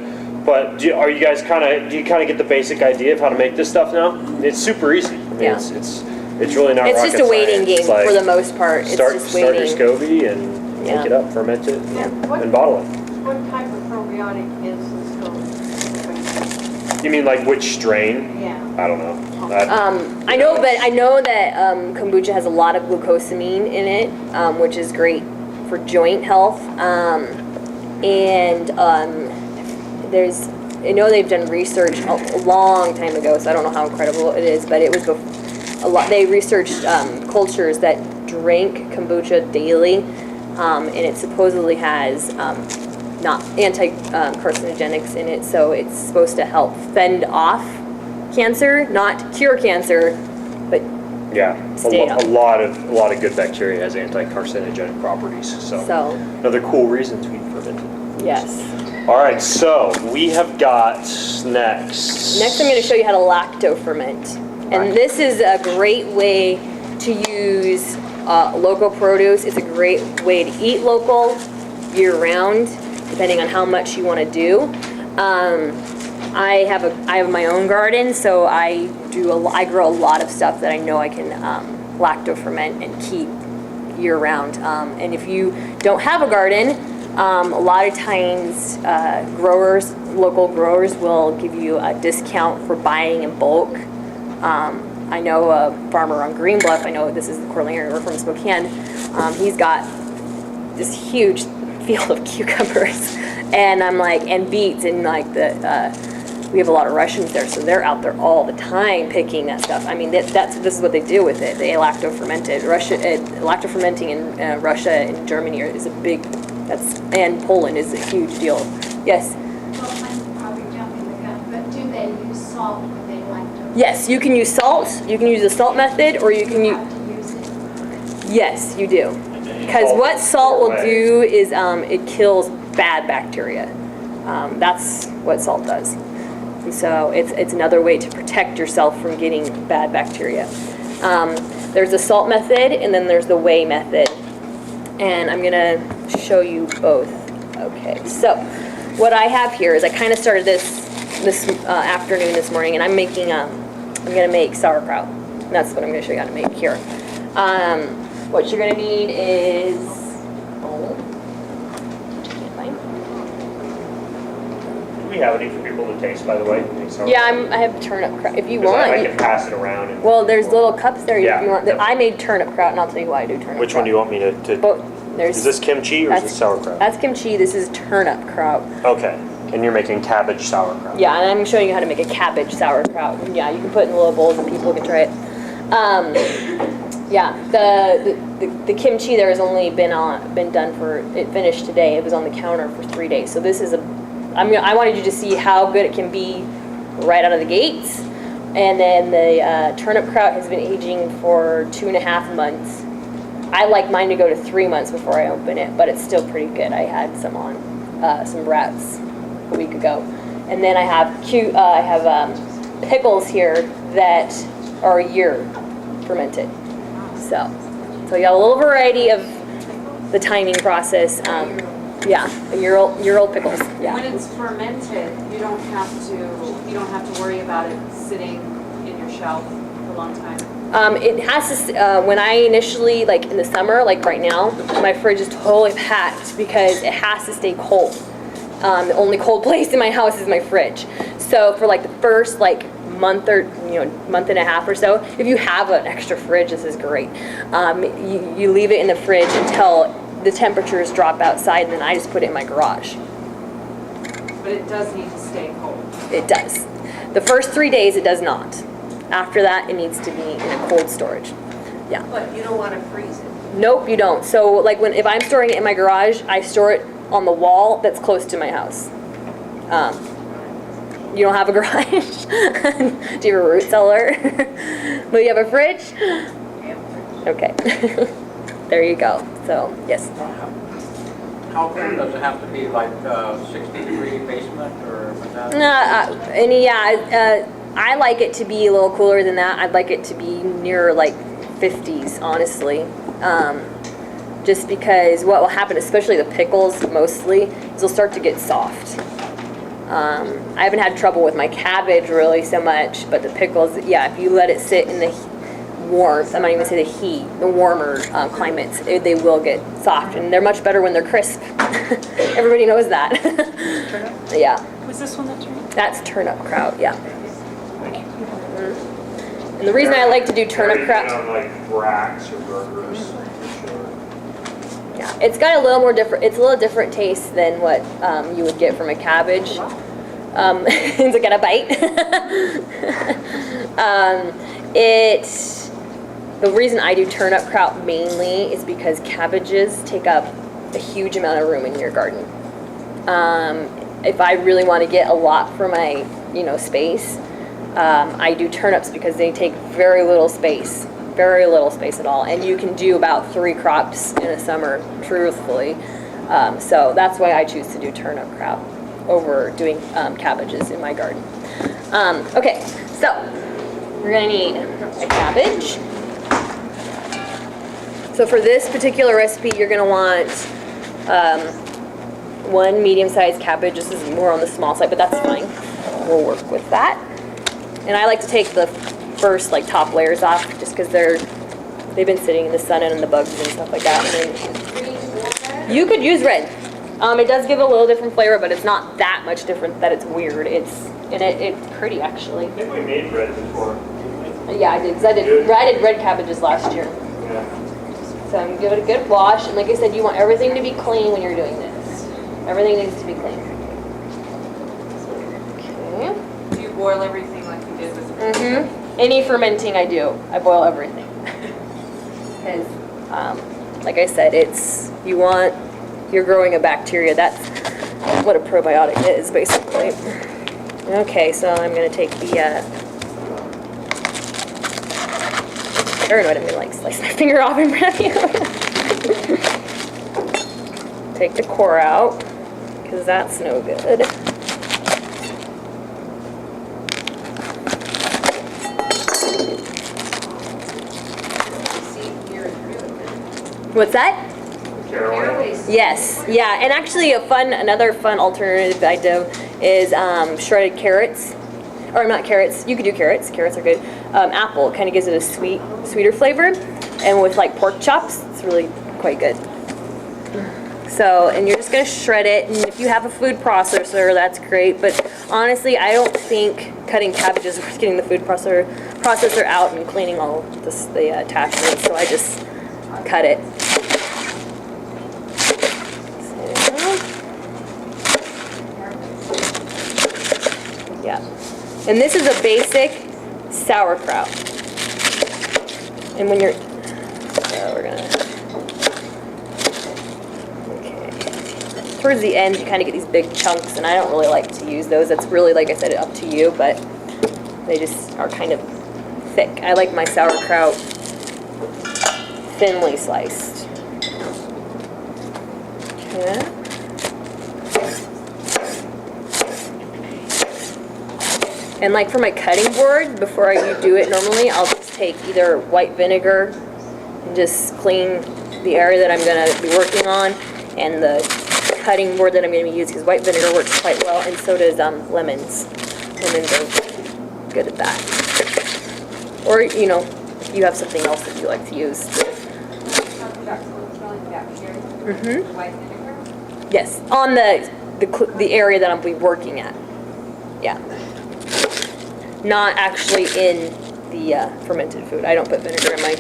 But do you guys kind of get the basic idea of how to make this stuff now? It's super easy. I mean, Yeah. it's really not it's rocket just a waiting science. game It's like for the most part. It's start just your waiting. SCOBY and Yeah. make it up, ferment it, What- and bottle it. What type of probiotic is the SCOBY? You mean like which strain? Yeah. I don't know. I know that kombucha has a lot of glucosamine in it, which is great for joint health. I know they've done research a long time ago, so I don't know how incredible it is, but it was a lot. They researched cultures that drank kombucha daily, and it supposedly has not anti-carcinogenics in it, so it's supposed to help fend off cancer, not cure cancer, but Yeah, Stay a up. lot of good bacteria has anti-carcinogenic properties. So another cool reason to eat fermented. yes. All right, so we have got next. Next, I'm going to show you how to lacto-ferment. And this is a great way to use local produce. It's a great way to eat local year-round, depending on how much you want to do. I have my own garden, so I grow a lot of stuff that I know I can lacto-ferment and keep year-round. And if you don't have a garden, a lot of times local growers will give you a discount for buying in bulk. I know a farmer on Green Bluff, I know this is the Cortland area, we're from Spokane, he's got this huge field of cucumbers and beets, and we have a lot of Russians there, so they're out there all the time picking that stuff. I mean, this is what they do with it. They lacto-ferment it. Lacto-fermenting in Russia and Germany is a big, and Poland is a huge deal. Yes? Well, I'm probably jumping the gun, salt when they lactose? Yes, you can use salt. You can use the salt method, or you can use. Have to use it. Yes, you do. Because what salt will do is it kills bad bacteria. That's what salt does. And so it's another way to protect yourself from getting bad bacteria. There's the salt method, and then there's the whey method. And I'm going to show you both. Okay, so what I have here is I kind of started this afternoon this morning, and I'm going to make sauerkraut. And that's what I'm going to show you how to make here. What you're going to need is bowl. Can't find. Do we have any for people to taste, by the way? Yeah, I have turnip kraut. If you want, I can pass it around. And well, there's little cups there Yeah. if you want. I made turnip kraut, and I'll tell you why I do turnip kraut. Which one do you want me to is this kimchi or is this sauerkraut? That's kimchi. This is turnip kraut. Okay. And you're making cabbage sauerkraut. Yeah, and I'm showing you how to make a cabbage sauerkraut. And yeah, you can put it in little bowls and people can try it. Yeah, the kimchi there has only been done for, it finished today. It was on the counter for 3 days. So this is I wanted you to see how good it can be right out of the gates. And then the turnip kraut has been aging for 2.5 months. I like mine to go to 3 months before I open it, but it's still pretty good. I had some on, some brats a week ago. And then I have pickles here that are a year fermented. So you have a little variety of the timing process. Yeah, a year old pickles. Yeah. When it's fermented, you don't have to worry about it sitting in your shelf for a long time. It has to, when I initially, like in the summer, like right now, my fridge is totally packed because it has to stay cold. The only cold place in my house is my fridge. So for like the first month or month and a half or so, if you have an extra fridge, this is great. You leave it in the fridge until the temperatures drop outside, and then I just put it in my garage. But it does need to stay cold. It does. The first 3 days, it does not. After that, it needs to be in a cold storage. Yeah. But you don't want to freeze it. Nope, you don't. So like if I'm storing it in my garage, I store it on the wall that's close to my house. You don't have a garage? Do you have a root cellar? Will you have a fridge? Okay. There you go. So, yes. How cold does it have to be, like 60-degree basement or whatnot? I like it to be a little cooler than that. I'd like it to be near like 50s, honestly. Just because what will happen, especially the pickles mostly, is they'll start to get soft. I haven't had trouble with my cabbage really so much, but the pickles, yeah, if you let it sit in the warmth, I'm not even say the heat, the warmer climates, they will get soft, and they're much better when they're crisp. Everybody knows that. Yeah. Was this one the turnip? That's turnip kraut, yeah. And the reason I like to do turnip kraut, like racks or burgers. yeah, it's got a little more different. It's a little different taste than what you would get from a cabbage. Is it got a bite? The reason I do turnip kraut mainly is because cabbages take up a huge amount of room in your garden. If I really want to get a lot for my space, I do turnips because they take very little space at all, and you can do about 3 crops in a summer, truthfully. So that's why I choose to do turnip kraut over doing cabbages in my garden. Okay, so we're gonna need a cabbage. So for this particular recipe, you're gonna want 1 medium-sized cabbage. This is more on the small side, but that's fine. We'll work with that. And I like to take the first top layers off just because they've been sitting in the sun and in the bugs and stuff like that. And then you could use red. It does give it a little different flavor, but it's not that much different that it's weird. It's pretty actually. I think we made red before. Yeah, I did. Because I did red cabbages last year. Yeah. So I'm gonna give it a good wash. And like I said, you want everything to be clean when you're doing this. Everything needs to be clean. Okay. Do you boil everything like you did with the Any fermenting I do, I boil everything. Because, like I said, you're growing a bacteria. That's what a probiotic is, basically. Okay, so I'm gonna take the, paranoid, I'm gonna like slice my finger off in front of you. Take the core out, because that's no good. What's that? Yes, yeah, and actually another fun alternative I do is shredded carrots, or not carrots, you could do carrots are good. Apple, kind of gives it a sweeter flavor, and with like pork chops, it's really quite good. So, and you're just gonna shred it, and if you have a food processor, that's great, but honestly, I don't think cutting cabbage is worth getting the food processor out and cleaning all the attachments, so I just cut it. Yeah, and this is a basic sauerkraut. And when you're, we're gonna, okay. Towards the end, you kind of get these big chunks, and I don't really like to use those. That's really, like I said, up to you, but they just are kind of thick. I like my sauerkraut thinly sliced. Okay. And like for my cutting board, before I do it normally, I'll just take either white vinegar and just clean the area that I'm going to be working on, and the cutting board that I'm going to be using, because white vinegar works quite well, and so does lemons. Lemons are good at that. Or, you know, if you have something else that you like to use. Mm-hmm. White vinegar? Yes, on the area that I'll be working at. Yeah. Not actually in the fermented food. I don't put vinegar in my...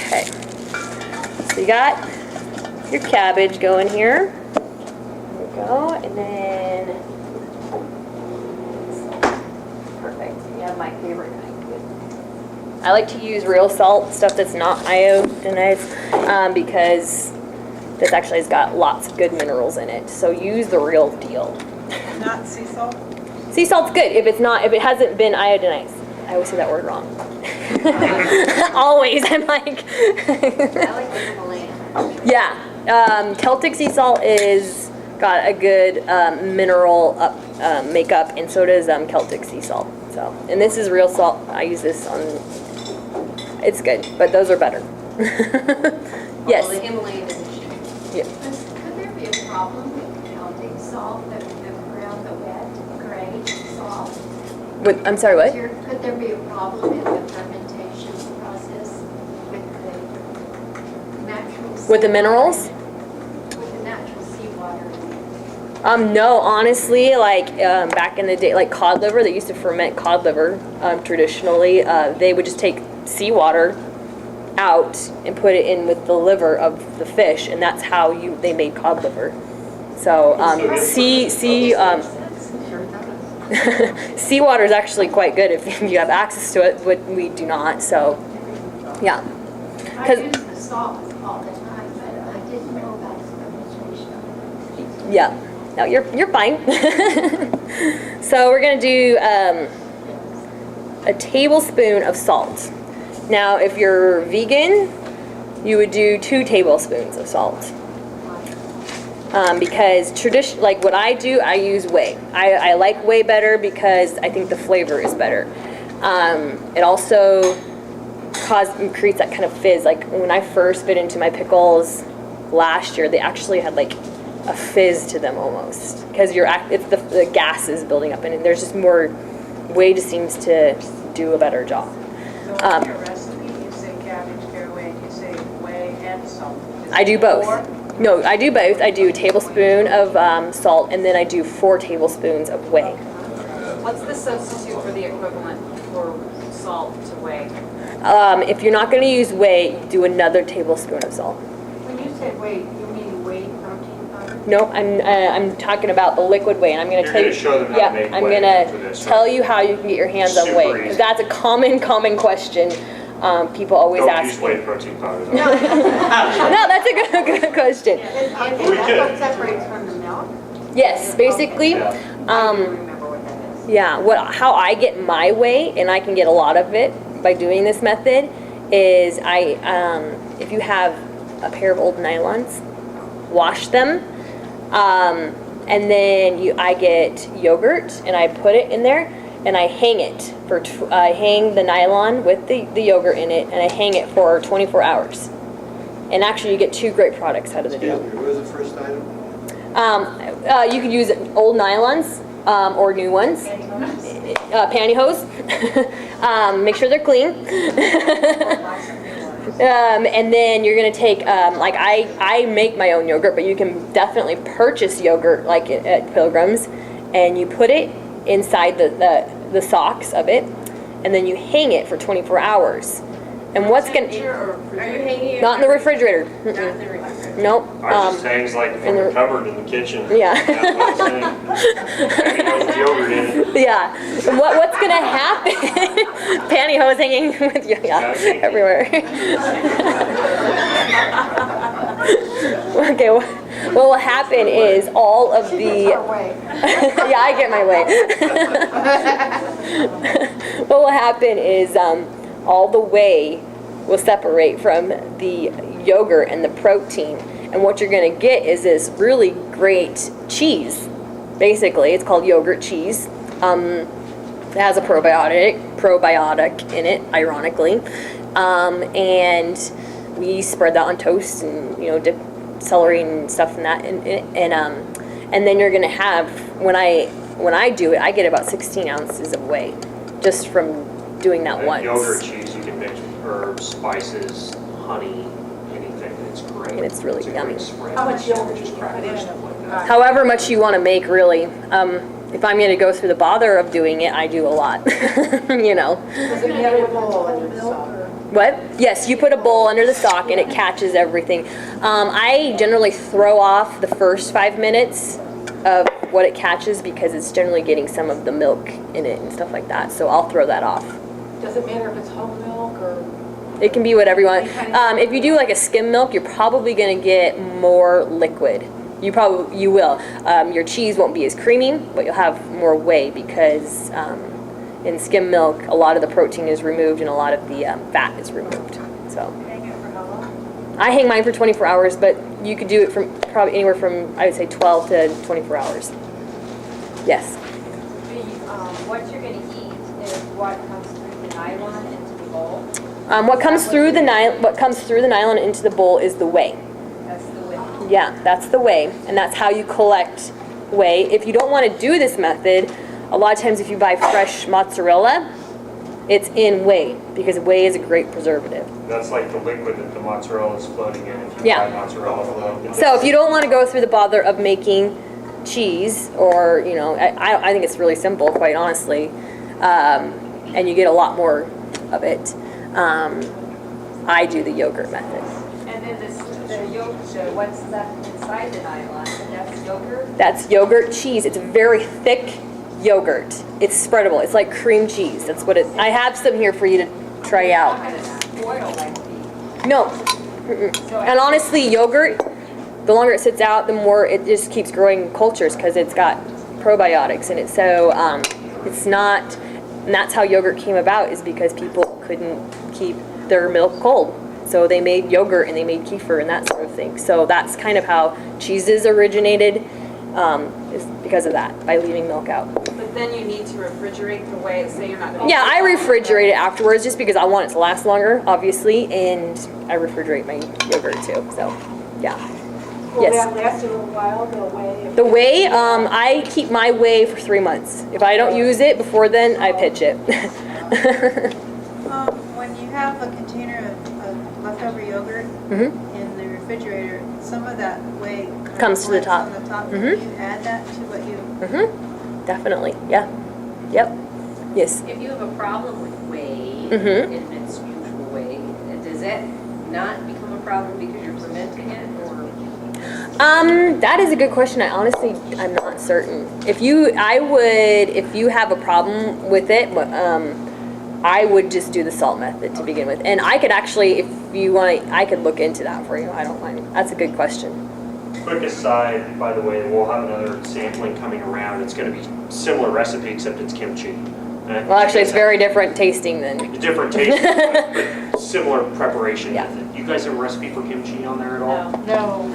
Okay. So you got your cabbage going here. There we go. And then... Perfect. You have my favorite kind. I like to use real salt, stuff that's not iodinized, because this actually has got lots of good minerals in it. So use the real deal. Not sea salt? Sea salt's good if it hasn't been iodinized. I always say that word wrong. Always, I'm like. I like the Himalayan. Yeah, Celtic sea salt is got a good mineral makeup, and so does Celtic sea salt. So, and this is real salt. I use this on. It's good, but those are better. Yes. Well, the Himalayan edition. Yeah. Could there be a problem with Celtic salt, the brown, the wet, gray salt? I'm sorry, what? Could there be a problem in the fermentation process with the natural With the minerals? With the natural seawater? No, honestly, like back in the day, like cod liver, they used to ferment cod liver traditionally. They would just take seawater out and put it in with the liver of the fish, and that's how they made cod liver. So seawater is actually quite good if you have access to it, but we do not. So yeah, I use the salt all the time, but I didn't know about fermentation. yeah. No, you're fine. So we're gonna do a tablespoon of salt. Now, if you're vegan, you would do 2 tablespoons of salt. Because like what I do, I use whey. I like whey better because I think the flavor is better. It also creates that kind of fizz. Like when I first bit into my pickles last year, they actually had like a fizz to them almost, because the gas is building up, and there's just more. Whey just seems to do a better job. So in your recipe, you say cabbage, caraway, and you say whey and salt. I do both. No, I do both. I do a tablespoon of salt, and then I do 4 tablespoons of whey. What's the substitute for the equivalent for salt to whey? If you're not going to use whey, do another tablespoon of salt. When you say whey, you mean whey protein powder? Nope, I'm talking about the liquid whey, and I'm going to You're tell you. gonna show them how to Yeah, make I'm whey going for to this, tell right? you how you can get your hands on Super whey, easy. because that's a common question. People always Don't ask use me. whey protein powder. No, that's a good question. And We that's could. what separates from the milk? Yes, basically. Yeah. I do remember what that is. Yeah, how I get my whey, and I can get a lot of it by doing this method, is if you have a pair of old nylons, wash them, and then I get yogurt and I put it in there and I hang it I hang the nylon with the yogurt in it and I hang it for 24 hours. And actually, you get 2 great products out of the deal. What was the first item? You could use old nylons or new ones. Pantyhose. Make sure they're clean. And then you're gonna take like I make my own yogurt, but you can definitely purchase yogurt like at Pilgrim's, and you put it inside the socks of it, and then you hang it for 24 hours. And what's gonna Are you hanging it? not in the refrigerator? Not in the refrigerator. Nope. Ours just hangs like from the cupboard in the kitchen. Yeah. That's what I'm saying. It has yogurt in it. Yeah. And what's gonna happen? Pantyhose hanging with you, everywhere. Okay. What will happen is all of the. Yeah, I get my way. What will happen is all the whey will separate from the yogurt and the protein, and what you're gonna get is this really great cheese. Basically, it's called yogurt cheese. It has a probiotic in it, ironically, and we spread that on toast and dip celery and stuff in that, and then you're gonna have when I do it, I get about 16 ounces of whey just from doing that once. Yogurt cheese you can mix with herbs, spices, honey, anything. It's great. And it's really a yummy. great spread. How much yogurt Just do you put in crackers, it? stuff like that. However much you want to make, really. If I'm going to go through the bother of doing it, I do a lot. Does it matter what bowl under the sock? What? Yes, you put a bowl under the sock and it catches everything. I generally throw off the first 5 minutes of what it catches because it's generally getting some of the milk in it and stuff like that. So I'll throw that off. Does it matter if it's whole milk or? It can be whatever you want. If you do like a skim milk, you're probably going to get more liquid. You will. Your cheese won't be as creamy, but you'll have more whey because in skim milk, a lot of the protein is removed and a lot of the fat is removed. So Hang it for how long? I hang mine for 24 hours, but you could do it from probably anywhere from, I would say, 12 to 24 hours. Yes. What you're going to eat is what comes through the nylon into the bowl. What comes through the nylon into the bowl is the whey. That's the whey. Yeah, that's the whey, and that's how you collect whey. If you don't want to do this method, a lot of times if you buy fresh mozzarella, it's in whey because whey is a great preservative. That's like the liquid that the mozzarella is floating in. If you Yeah. buy mozzarella float. So if you don't want to go through the bother of making cheese, or I think it's really simple, quite honestly, and you get a lot more of it. I do the yogurt method. And then the yogurt, what's left inside the nylon, and that's yogurt? That's yogurt cheese. It's very thick yogurt. It's spreadable. It's like cream cheese. That's what it. I have some here for you to try out. Not going to spoil like the. No. Mm-mm. And honestly, yogurt, the longer it sits out, the more it just keeps growing cultures because it's got probiotics in it. So it's not, and that's how yogurt came about, is because people couldn't keep their milk cold. So they made yogurt and they made kefir and that sort of thing. So that's kind of how cheeses originated, is because of that, by leaving milk out. But then you need to refrigerate the whey, so you're not going to. Yeah, I refrigerate it afterwards just because I want it to last longer, obviously, and I refrigerate my yogurt too. So, yeah. Will Yes. that last a little while, the whey? The whey, I keep my whey for 3 months. If I don't use it before then, I pitch it. When you have a container of leftover yogurt Mhm. in the refrigerator, some of that whey Comes to the top. On the top. Mhm. Can you add that to what you? Definitely, yeah. Yep. Yes. If you have a problem with whey, Mhm. in its usual way, does that not become a problem because you're fermenting it, or? That is a good question. I'm not certain. If you have a problem with it, I would just do the salt method to begin with. And I could actually, if you want, I could look into that for you. I don't mind. That's a good question. quick aside, by the way, we'll have another sampling coming around. It's going to be similar recipe, except it's kimchi. Well, actually, it's very different tasting than. Different taste, but similar preparation Yeah. method. You guys have a recipe for kimchi on there at all? No.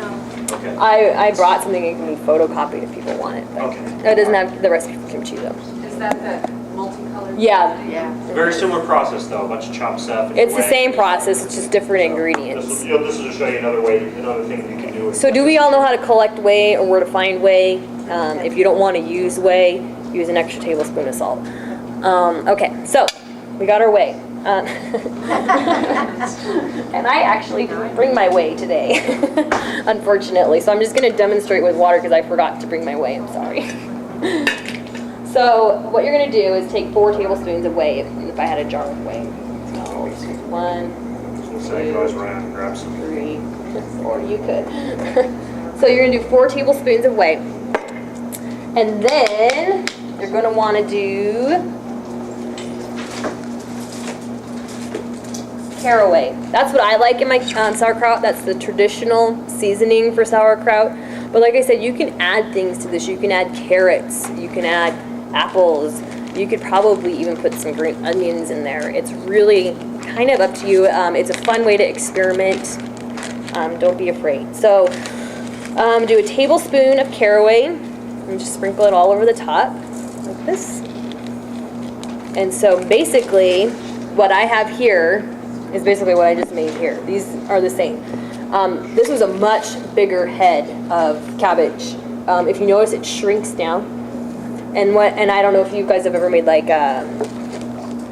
Okay. I brought something that can be photocopied if people want it. But Okay. it doesn't have the recipe for kimchi though. Is that the multicolored? Yeah. Yeah. Very similar process though, a bunch of chopped stuff. It's the same process, it's just different This ingredients. will just show you another way, another thing you can do. With So do we all know how to collect whey or where to find whey? If you don't want to use whey, use an extra tablespoon of salt. Okay, so we got our whey. And I actually didn't bring my whey today, unfortunately. So I'm just going to demonstrate with water because I forgot to bring my whey. I'm sorry. So what you're going to do is take 4 tablespoons of whey if I had a jar of whey. So 1, So you can always run out and grab some. 3, 4, you could. So you're going to do 4 tablespoons of whey. And then you're going to want to do caraway. That's what I like in my sauerkraut. That's the traditional seasoning for sauerkraut. But like I said, you can add things to this. You can add carrots. You can add apples. You could probably even put some green onions in there. It's really kind of up to you. It's a fun way to experiment. Don't be afraid. So do a tablespoon of caraway and just sprinkle it all over the top like this. And so basically what I have here is basically what I just made here. These are the same. This was a much bigger head of cabbage. If you notice, it shrinks down. And I don't know if you guys have ever made like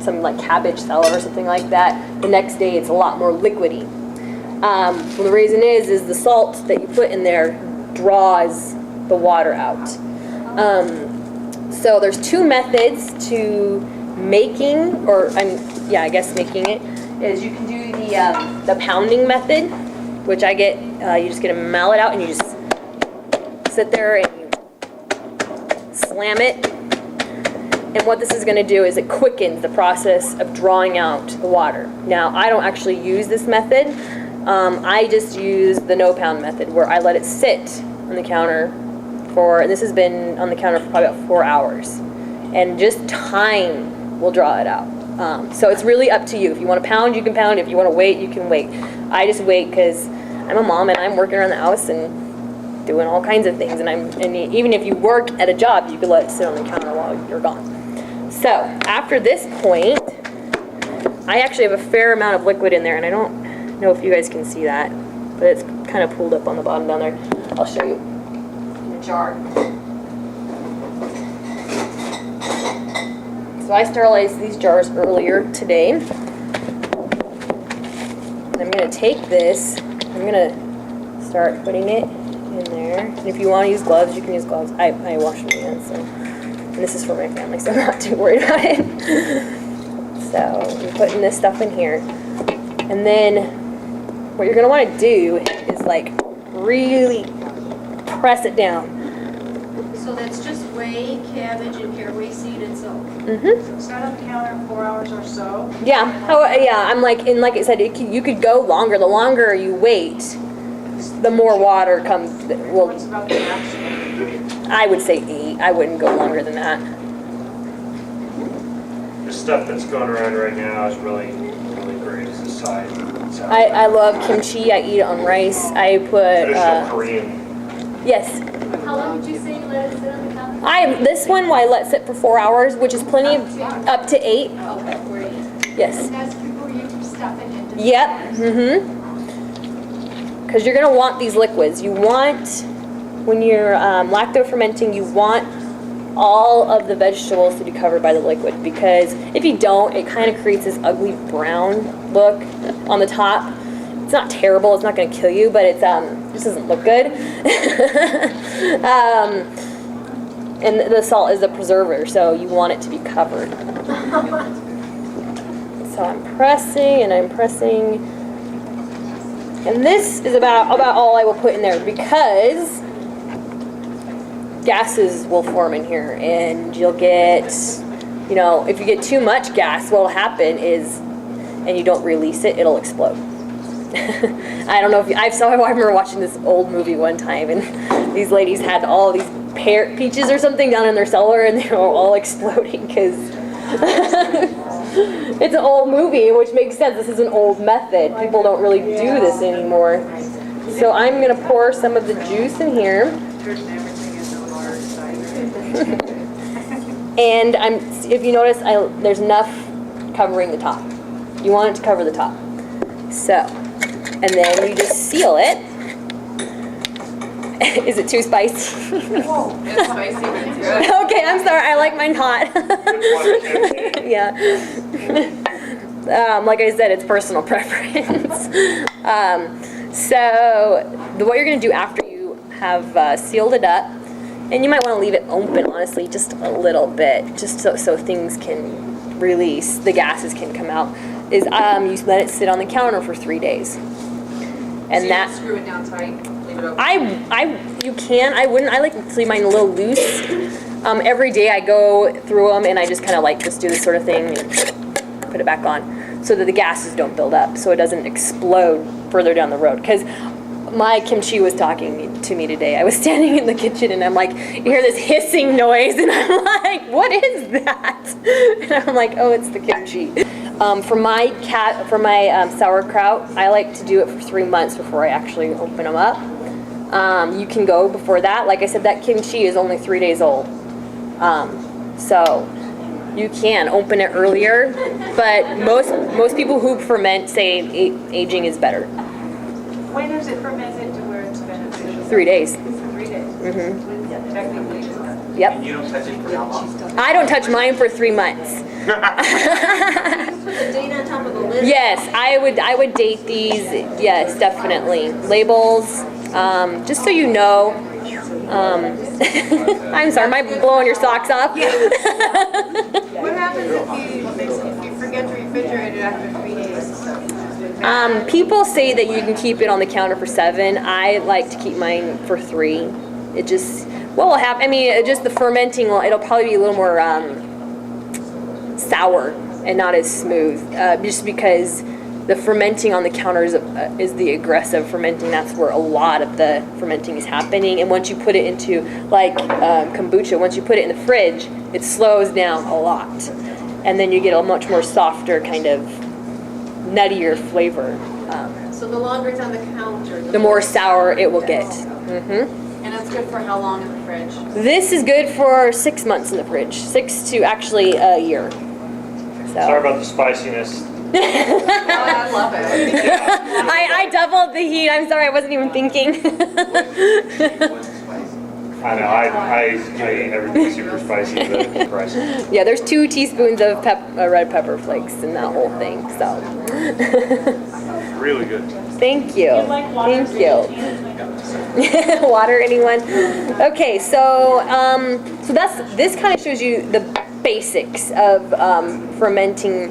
some like cabbage salad or something like that. The next day, it's a lot more liquidy. Well, the reason is the salt that you put in there draws the water out. So there's 2 methods to making, or I guess making it. Is you can do the pounding method, which I get, you just get a mallet out and you just sit there and you slam it. And what this is going to do is it quickens the process of drawing out the water. Now, I don't actually use this method. I just use the no pound method where I let it sit on the counter and this has been on the counter for probably about 4 hours. And just time will draw it out. So it's really up to you. If you want to pound, you can pound. If you want to wait, you can wait. I just wait because I'm a mom and I'm working around the house and doing all kinds of things. And even if you work at a job, you can let it sit on the counter while you're gone. So after this point, I actually have a fair amount of liquid in there, and I don't know if you guys can see that, but it's kind of pooled up on the bottom down there. I'll show you in a jar. So I sterilized these jars earlier today. And I'm going to take this, I'm going to start putting it in there. And if you want to use gloves, you can use gloves. I wash my hands, so. And this is for my family, so I'm not too worried about it. So I'm putting this stuff in here. And then what you're going to want to do is like really press it down. So that's just whey, cabbage, and caraway seed and salt. Mm-hmm. Set on the counter 4 hours or so. Yeah. I'm like I said, you could go longer. The longer you wait, the more water comes. What's about the max? I would say 8. I wouldn't go longer than that. The stuff that's going around right now is really, really great. It's the side. I love kimchi. I eat it on rice. I put Traditional Korean. yes. How long did you say you let it sit on the counter? This one I let sit for 4 hours, which is plenty of, up to 8. Okay, great. Yes. And that's before you stuff it into. Yep. Mm-hmm. Because you're gonna want these liquids. You want, when you're lacto-fermenting, you want all of the vegetables to be covered by the liquid, because if you don't, it kind of creates this ugly brown look on the top. It's not terrible, it's not going to kill you, but it just doesn't look good. And the salt is a preserver, so you want it to be covered. So I'm pressing and I'm pressing. And this is about all I will put in there, because gases will form in here, and you'll get, if you get too much gas, what will happen is, and you don't release it, it'll explode. I don't know if I remember watching this old movie one time, and these ladies had all these peaches or something down in their cellar, and they were all exploding because it's an old movie, which makes sense. This is an old method. People don't really do this anymore. So I'm gonna pour some of the juice in here. And if you notice, there's enough covering the top. You want it to cover the top. So, and then you just seal it. Is it too spicy? It's spicy, but it's good. Okay, I'm sorry. I like mine hot. Yeah. Like I said, it's personal preference. So, what you're going to do after you have sealed it up, and you might want to leave it open, honestly, just a little bit, just so things can release, the gases can come out, is you let it sit on the counter for 3 days. And So that, you screw it down tight, leave it open. you can, I wouldn't, I like to leave mine a little loose. Every day I go through them and I just kind of like just do this sort of thing and put it back on so that the gases don't build up, so it doesn't explode further down the road. Because my kimchi was talking to me today. I was standing in the kitchen and I'm like, you hear this hissing noise and I'm like, what is that? And I'm like, oh, it's the kimchi. For my sauerkraut, I like to do it for 3 months before I actually open them up. You can go before that. Like I said, that kimchi is only 3 days old. So you can open it earlier, but most people who ferment say aging is better. When is it fermented to where it's beneficial? 3 days. 3 days. Mm-hmm. Technically, it's done. Yep. And you don't touch it for how long? I don't touch mine for 3 months. Put the date on top of the lid. Yes, I would date these. Yes, definitely. Labels, just so you know. I'm sorry, am I blowing your socks off? What happens if you forget to refrigerate it after 3 days? People say that you can keep it on the counter for 7. I like to keep mine for 3. It just, what will happen, I mean, just the fermenting, it'll probably be a little more sour and not as smooth, just because the fermenting on the counter is the aggressive fermenting. That's where a lot of the fermenting is happening. And once you put it into, like kombucha, once you put it in the fridge, it slows down a lot. And then you get a much more softer, kind of nuttier flavor. So the longer it's on the counter, The more sour it will get. Mm-hmm. And that's good for how long in the fridge? This is good for 6 months in the fridge. 6 to actually a year. So. Sorry about the spiciness. I love it. I doubled the heat. I'm sorry, I wasn't even thinking. I know, I eat everything super spicy, the price. Yeah, there's 2 teaspoons of red pepper flakes in that whole thing. So. Really good. Thank you. Thank you. Water, anyone? Okay, so this kind of shows you the basics of fermenting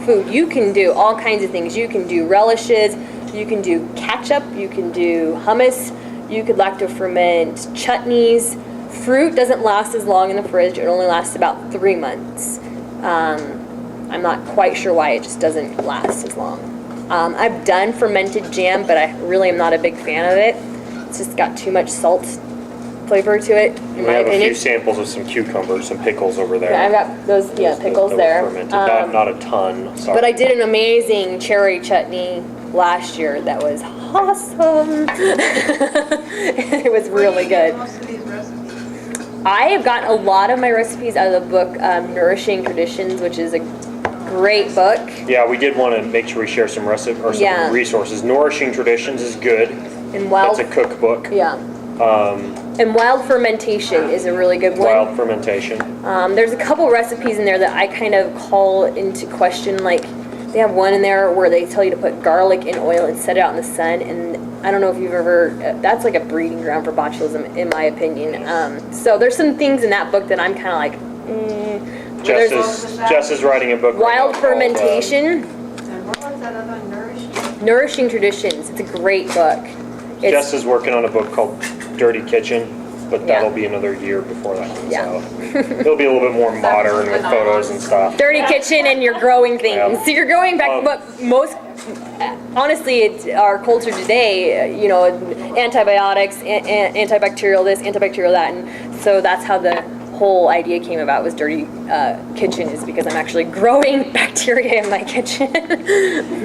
food. You can do all kinds of things. You can do relishes, you can do ketchup, you can do hummus, you could lacto-ferment chutneys. Fruit doesn't last as long in the fridge. It only lasts about 3 months. I'm not quite sure why, it just doesn't last as long. I've done fermented jam, but I really am not a big fan of it. It's just got too much salt flavor to it, in We my have a opinion. few samples of some cucumbers, some pickles over there. Yeah, I've got those, pickles that were there. fermented. Not a ton, sorry. But I did an amazing cherry chutney last year that was awesome. It was really good. Most of these recipes. I have gotten a lot of my recipes out of the book Nourishing Traditions, which is a great book. Yeah, we did want to make sure we share some recipes or some Yeah. resources. Nourishing Traditions is good. And wild, That's a cookbook. yeah. And Wild Fermentation is a really good one. Wild Fermentation. There's a couple recipes in there that I kind of call into question. Like, they have one in there where they tell you to put garlic in oil and set it out in the sun. And I don't know if you've ever, that's like a breeding ground for botulism, in my opinion. So there's some things in that book that I'm kind of like, Jess is writing a book right Wild now Fermentation, And what was that other nourishing? Nourishing Traditions. It's a great book. Jess is working on a book called Dirty Kitchen. but that'll be another year before that comes Yeah. out. It'll be a little bit more modern with photos and stuff. Dirty kitchen and you're growing things. Yeah. So you're growing back, but most, honestly, it's our culture today, you know, antibiotics, antibacterial this, antibacterial that, and so that's how the whole idea came about, was dirty kitchen, is because I'm actually growing bacteria in my kitchen,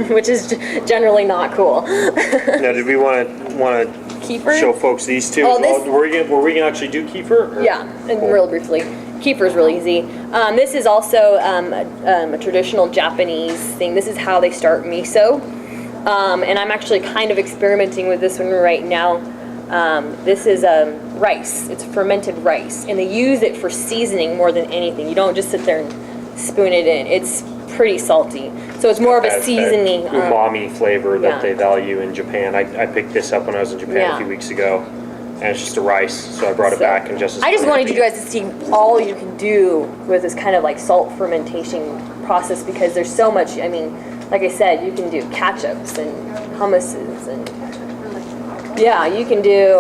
which is generally not cool. Now, did we want to Kefir? show folks these two? Oh, as well? this- Were we gonna actually do kefir? Or- Yeah, and real briefly. Kefir is real easy. This is also a traditional Japanese thing. This is how they start miso. And I'm actually kind of experimenting with this one right now. This is rice. It's fermented rice. And they use it for seasoning more than anything. You don't just sit there and spoon it in. It's pretty salty. So it's more of a That seasoning. umami flavor that yeah. they value in Japan. I picked this up when I was in Japan Yeah. a few weeks ago. And it's just a rice, so I brought it back and just. I just wanted you guys to see all you can do with this kind of like salt fermentation process, because there's so much. I mean, like I said, you can do ketchups and hummuses, and yeah, you can do,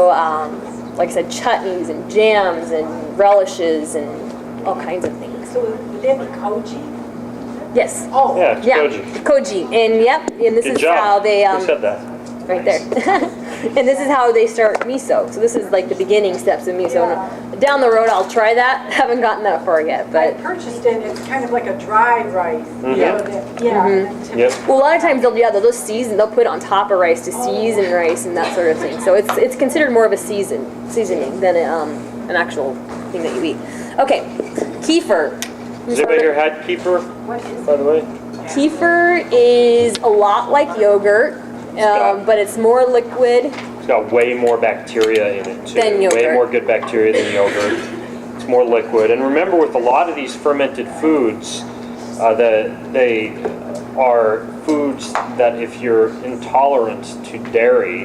like I said, chutneys and jams and relishes and all kinds of things. So would that be koji? Yes. Oh. Yeah, it's Yeah, koji. koji, and yep, and this Good is job. how they Who said that? right there. And this is how they start miso. So this is like the beginning steps of miso. And down the road, I'll try that. Haven't gotten that far yet, I but purchased it, it's kind of like a dry rice. You know, that- yeah. Mm-hmm. Yep. well, a lot of times they'll just season. They'll put it on top of rice to season rice and that sort of thing. So it's considered more of a seasoning than an actual thing that you eat. Okay, kefir. Has anybody here had kefir, by the way? Kefir is a lot like yogurt, but it's more liquid. It's got way more bacteria in it too. Than Way yogurt. more good bacteria than yogurt. It's more liquid. And remember, with a lot of these fermented foods, that they are foods that if you're intolerant to dairy,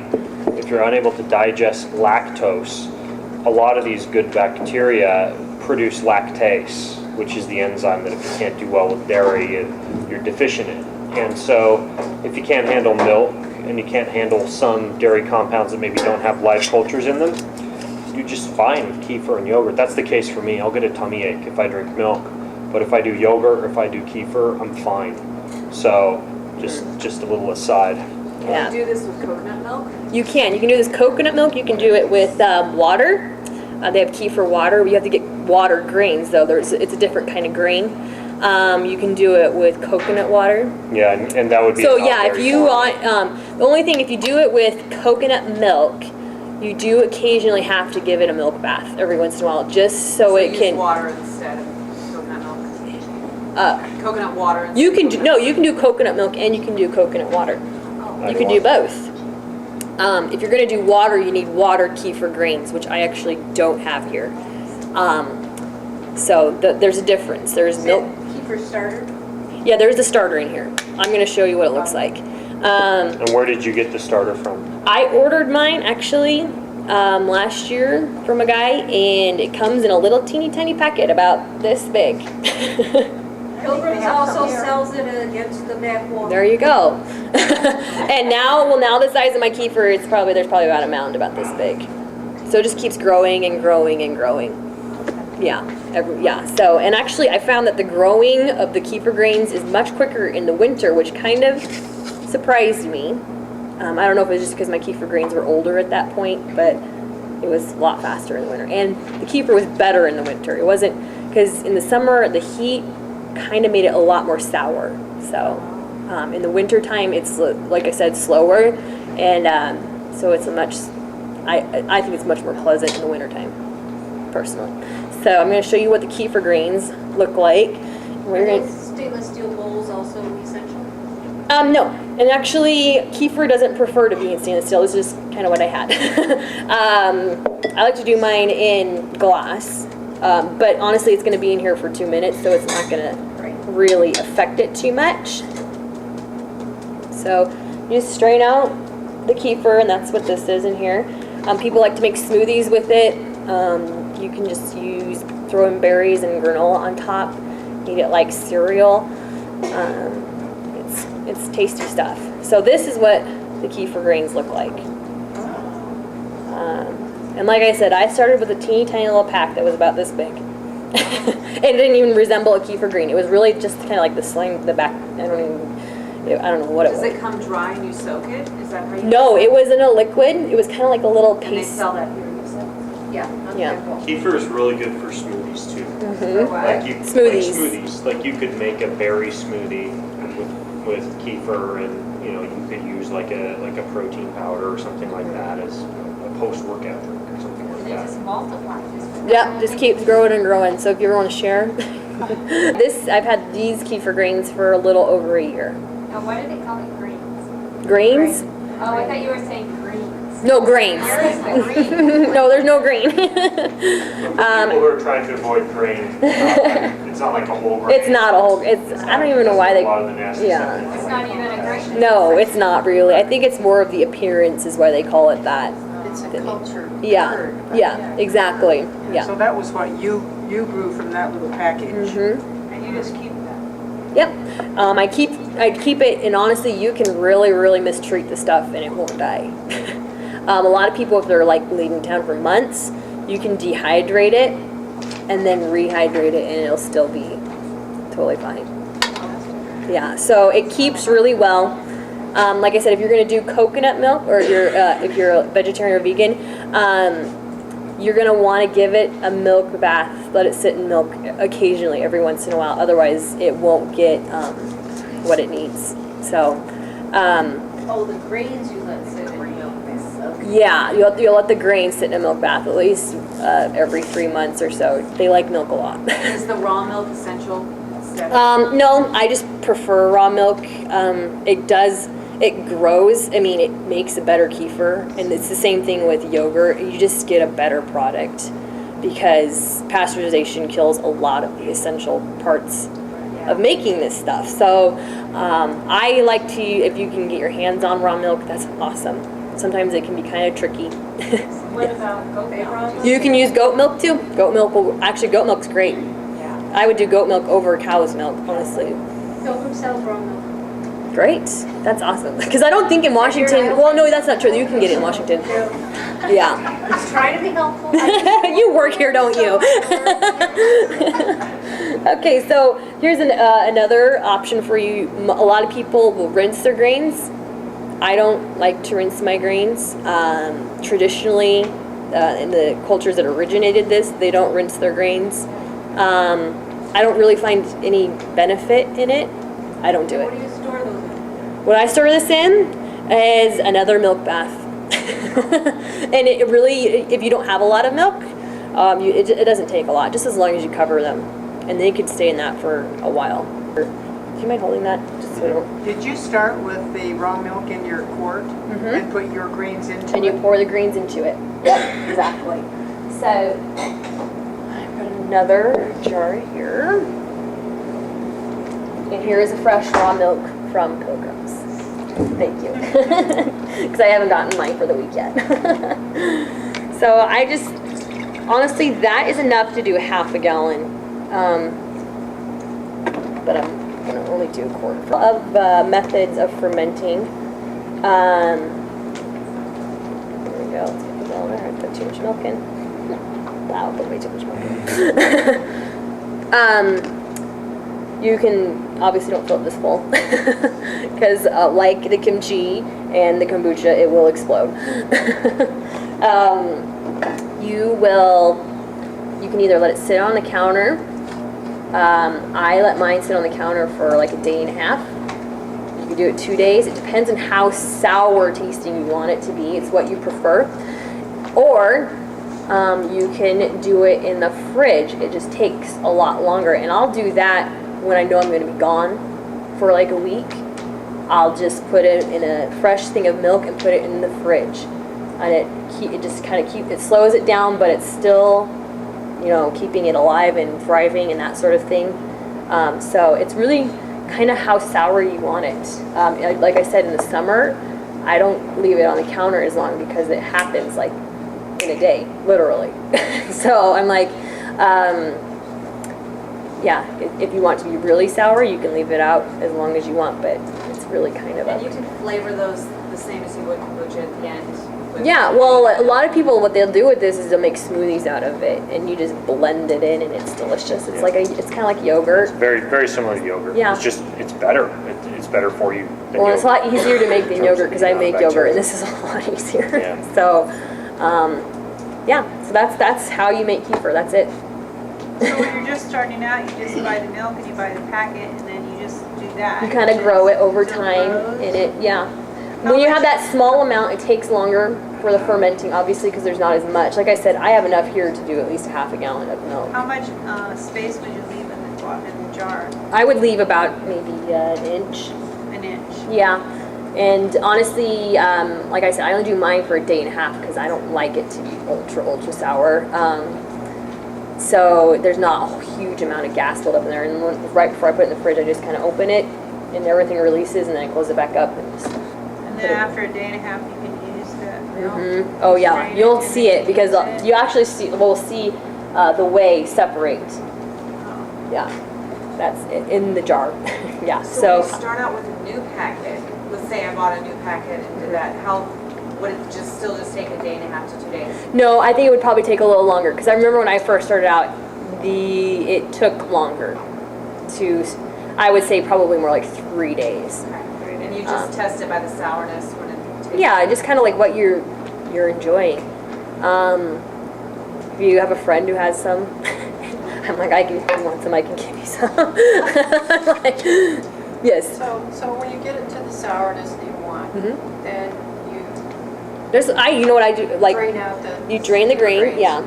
if you're unable to digest lactose, a lot of these good bacteria produce lactase, which is the enzyme that if you can't do well with dairy, you're deficient in. And so if you can't handle milk and you can't handle some dairy compounds that maybe don't have live cultures in them, you're just fine with kefir and yogurt. That's the case for me. I'll get a tummy ache if I drink milk, but if I do yogurt or if I do kefir, I'm fine. So just a little aside. Yeah. Can you do this with coconut milk? You can do this coconut milk. You can do it with water. They have kefir water. You have to get water grains though. It's a different kind of grain. You can do it with coconut water. Yeah, and that would be So not yeah, if very you foreign. want, the only thing, if you do it with coconut milk, you do occasionally have to give it a milk bath every once in a while, just so it use can. water instead of coconut milk. Coconut water. Instead You can of do, coconut no, you can do coconut milk and you can do coconut water. You can do both. If you're going to do water, you need water kefir grains, which I actually don't have here. So there's a difference. There's milk. Kefir starter? Yeah, there's a starter in here. I'm going to show you what it looks like. And where did you get the starter from? I ordered mine actually last year from a guy, and it comes in a little teeny tiny packet about this big. Pilgrims also sells it against the back wall. There you go. And now the size of my kefir, there's probably about a mound about this big. So it just keeps growing and growing and growing. Yeah, so, and actually I found that the growing of the kefir grains is much quicker in the winter, which kind of surprised me. I don't know if it was just because my kefir grains were older at that point, but it was a lot faster in the winter. And the kefir was better in the winter. It wasn't, because in the summer, the heat kind of made it a lot more sour. So in the winter time, it's, like I said, slower. And so it's I think it's much more pleasant in the winter time, personally. So I'm going to show you what the kefir grains look like. We're going to. Stainless steel bowls also essential? No, and actually, kefir doesn't prefer to be in stainless steel. This is just kind of what I had. I like to do mine in glass, but honestly, it's going to be in here for 2 minutes, so it's not going to really affect it too much. So you just strain out the kefir, and that's what this is in here. People like to make smoothies with it. You can just throw in berries and granola on top. Eat it like cereal. It's tasty stuff. So this is what the kefir grains look like. And like I said, I started with a teeny tiny little pack that was about this big. It didn't even resemble a kefir green. It was really just kind of like the sling, the back, I don't know what it was. Does it come dry and you soak it? Is that how you? No, it was in a liquid. It was kind of like a little And they paste. sell that here, you said? Yeah. Yeah. Kefir is really good for smoothies too. Mhm. Like you, Smoothies. Like smoothies. Like you could make a berry smoothie with kefir, and you know you could use like a protein powder or something like that as a post-workout drink or something like They that. just multiply. Yep, just keeps growing and growing. So if you ever want to share, I've had these kefir grains for a little over a year. Now, why do they call it greens? Grains? Oh, I thought you were saying greens. No, grains. Where is the green? No, there's no grain. For people who are trying to avoid grain, it's not like a whole grain. It's not a whole. I don't even know why they. A lot of the nasty Yeah. stuff. It's not even a grain. No, it's not really. I think it's more of the appearance is why they call it that. It's a culture. Yeah, yeah, exactly. Yeah. So that was what you grew from that little package. Mhm. And you just keep that. Yep. I keep it, and honestly, you can really mistreat the stuff, and it won't die. A lot of people, if they're like leaving town for months, you can dehydrate it and then rehydrate it, and it'll still be totally fine. Yeah. So it keeps really well. Like I said, if you're going to do coconut milk, or if you're a vegetarian or vegan, you're going to want to give it a milk bath. Let it sit in milk occasionally, every once in a while. Otherwise, it won't get what it needs. So, Oh, the grains you let sit in milk. yeah, you'll let the grains sit in a milk bath at least every 3 months or so. They like milk a lot. Is the raw milk essential instead? No, I just prefer raw milk. It grows. I mean, it makes a better kefir, and it's the same thing with yogurt. You just get a better product because pasteurization kills a lot of the essential parts of making this stuff. So I like to, if you can get your hands on raw milk, that's awesome. Sometimes it can be kind of tricky. What about goat milk? You can use goat milk too. Goat milk's great. Yeah. I would do goat milk over cow's milk, honestly. Pilgrim sells raw milk. Great. That's awesome. Because I don't think in Washington, well, no, that's not true. You can get it in Washington. Yeah. Just try to be helpful. You work here, don't you? Okay, so here's another option for you. A lot of people will rinse their grains. I don't like to rinse my grains. Traditionally, in the cultures that originated this, they don't rinse their grains. I don't really find any benefit in it. I don't do What it. do you store those in? What I store this in is another milk bath. And it really, if you don't have a lot of milk, it doesn't take a lot, just as long as you cover them. And they could stay in that for a while. Do you mind holding that? Just so we don't... Did you start with the raw milk in your quart and put your grains into And you it? pour the greens into it. Yep, exactly. So, I've got another jar here. And here is a fresh raw milk from Pilgrims. Thank you. Because I haven't gotten mine for the week yet. So I just, honestly, that is enough to do half a gallon. But I'm going to only do a quarter. Of methods of fermenting. There we go. Let's get the gallon there. I put too much milk in. Wow, I put way too much milk in. You can, obviously don't fill it this full, because like the kimchi and the kombucha, it will explode. You can either let it sit on the counter. I let mine sit on the counter for like a day and a half. You can do it 2 days. It depends on how sour tasting you want it to be. It's what you prefer. Or you can do it in the fridge. It just takes a lot longer, and I'll do that when I know I'm going to be gone for like a week. I'll just put it in a fresh thing of milk and put it in the fridge, and it just kind of it slows it down, but it's still, keeping it alive and thriving and that sort of thing. So it's really kind of how sour you want it. Like I said, in the summer, I don't leave it on the counter as long because it happens like in a day, literally. So I'm like, yeah, if you want to be really sour, you can leave it out as long as you want, but it's really kind of And you can flavor those the same as you would kombucha at the end. Yeah, well, a lot of people, what they'll do with this is they'll make smoothies out of it, and you just blend it in, and it's delicious. It's it's kind of like yogurt. It's very, very similar to yogurt. Yeah. It's better. It's better for you than Well, it's a yogurt. lot easier to make than In terms yogurt of because the I amount of make yogurt, and bacteria. this is a lot easier. Yeah. So, yeah, so that's how you make kefir. That's it. So when you're just starting out, you just buy the milk and you buy the packet and then you just do that. You kind of grow it over Until it time grows. in it, yeah. How When you much- have that small amount, it takes longer for the fermenting, obviously, because there's not as much. Like I said, I have enough here to do at least a half a gallon of milk. How much space would you leave in the jar? I would leave about maybe an inch. An inch. Yeah. And honestly, like I said, I only do mine for a day and a half because I don't like it to be ultra sour. So there's not a huge amount of gas built up in there. And right before I put it in the fridge, I just kind of open it and everything releases, and then I close it back up. And just And then after a day and a half, you can use the milk. Oh yeah, strain you'll and see it because use it. you actually will see the whey separate. Oh. Yeah, that's it, in the jar. Yeah, So so when you start out with a new packet, let's say I bought a new packet and did that, how, would it still take a day and a half to 2 days? no, I think it would probably take a little longer because I remember when I first started out, it took longer to, I would say probably more like 3 days. And you just test it by the sourness when it tastes? Yeah, just kind of like what you're enjoying. If you have a friend who has some, I'm like, if you want some, I can give you some. Like, yes. So when you get it to the sourness that you want, Mhm. then You know what I do? you Like, drain out the. you drain the grain, grains yeah,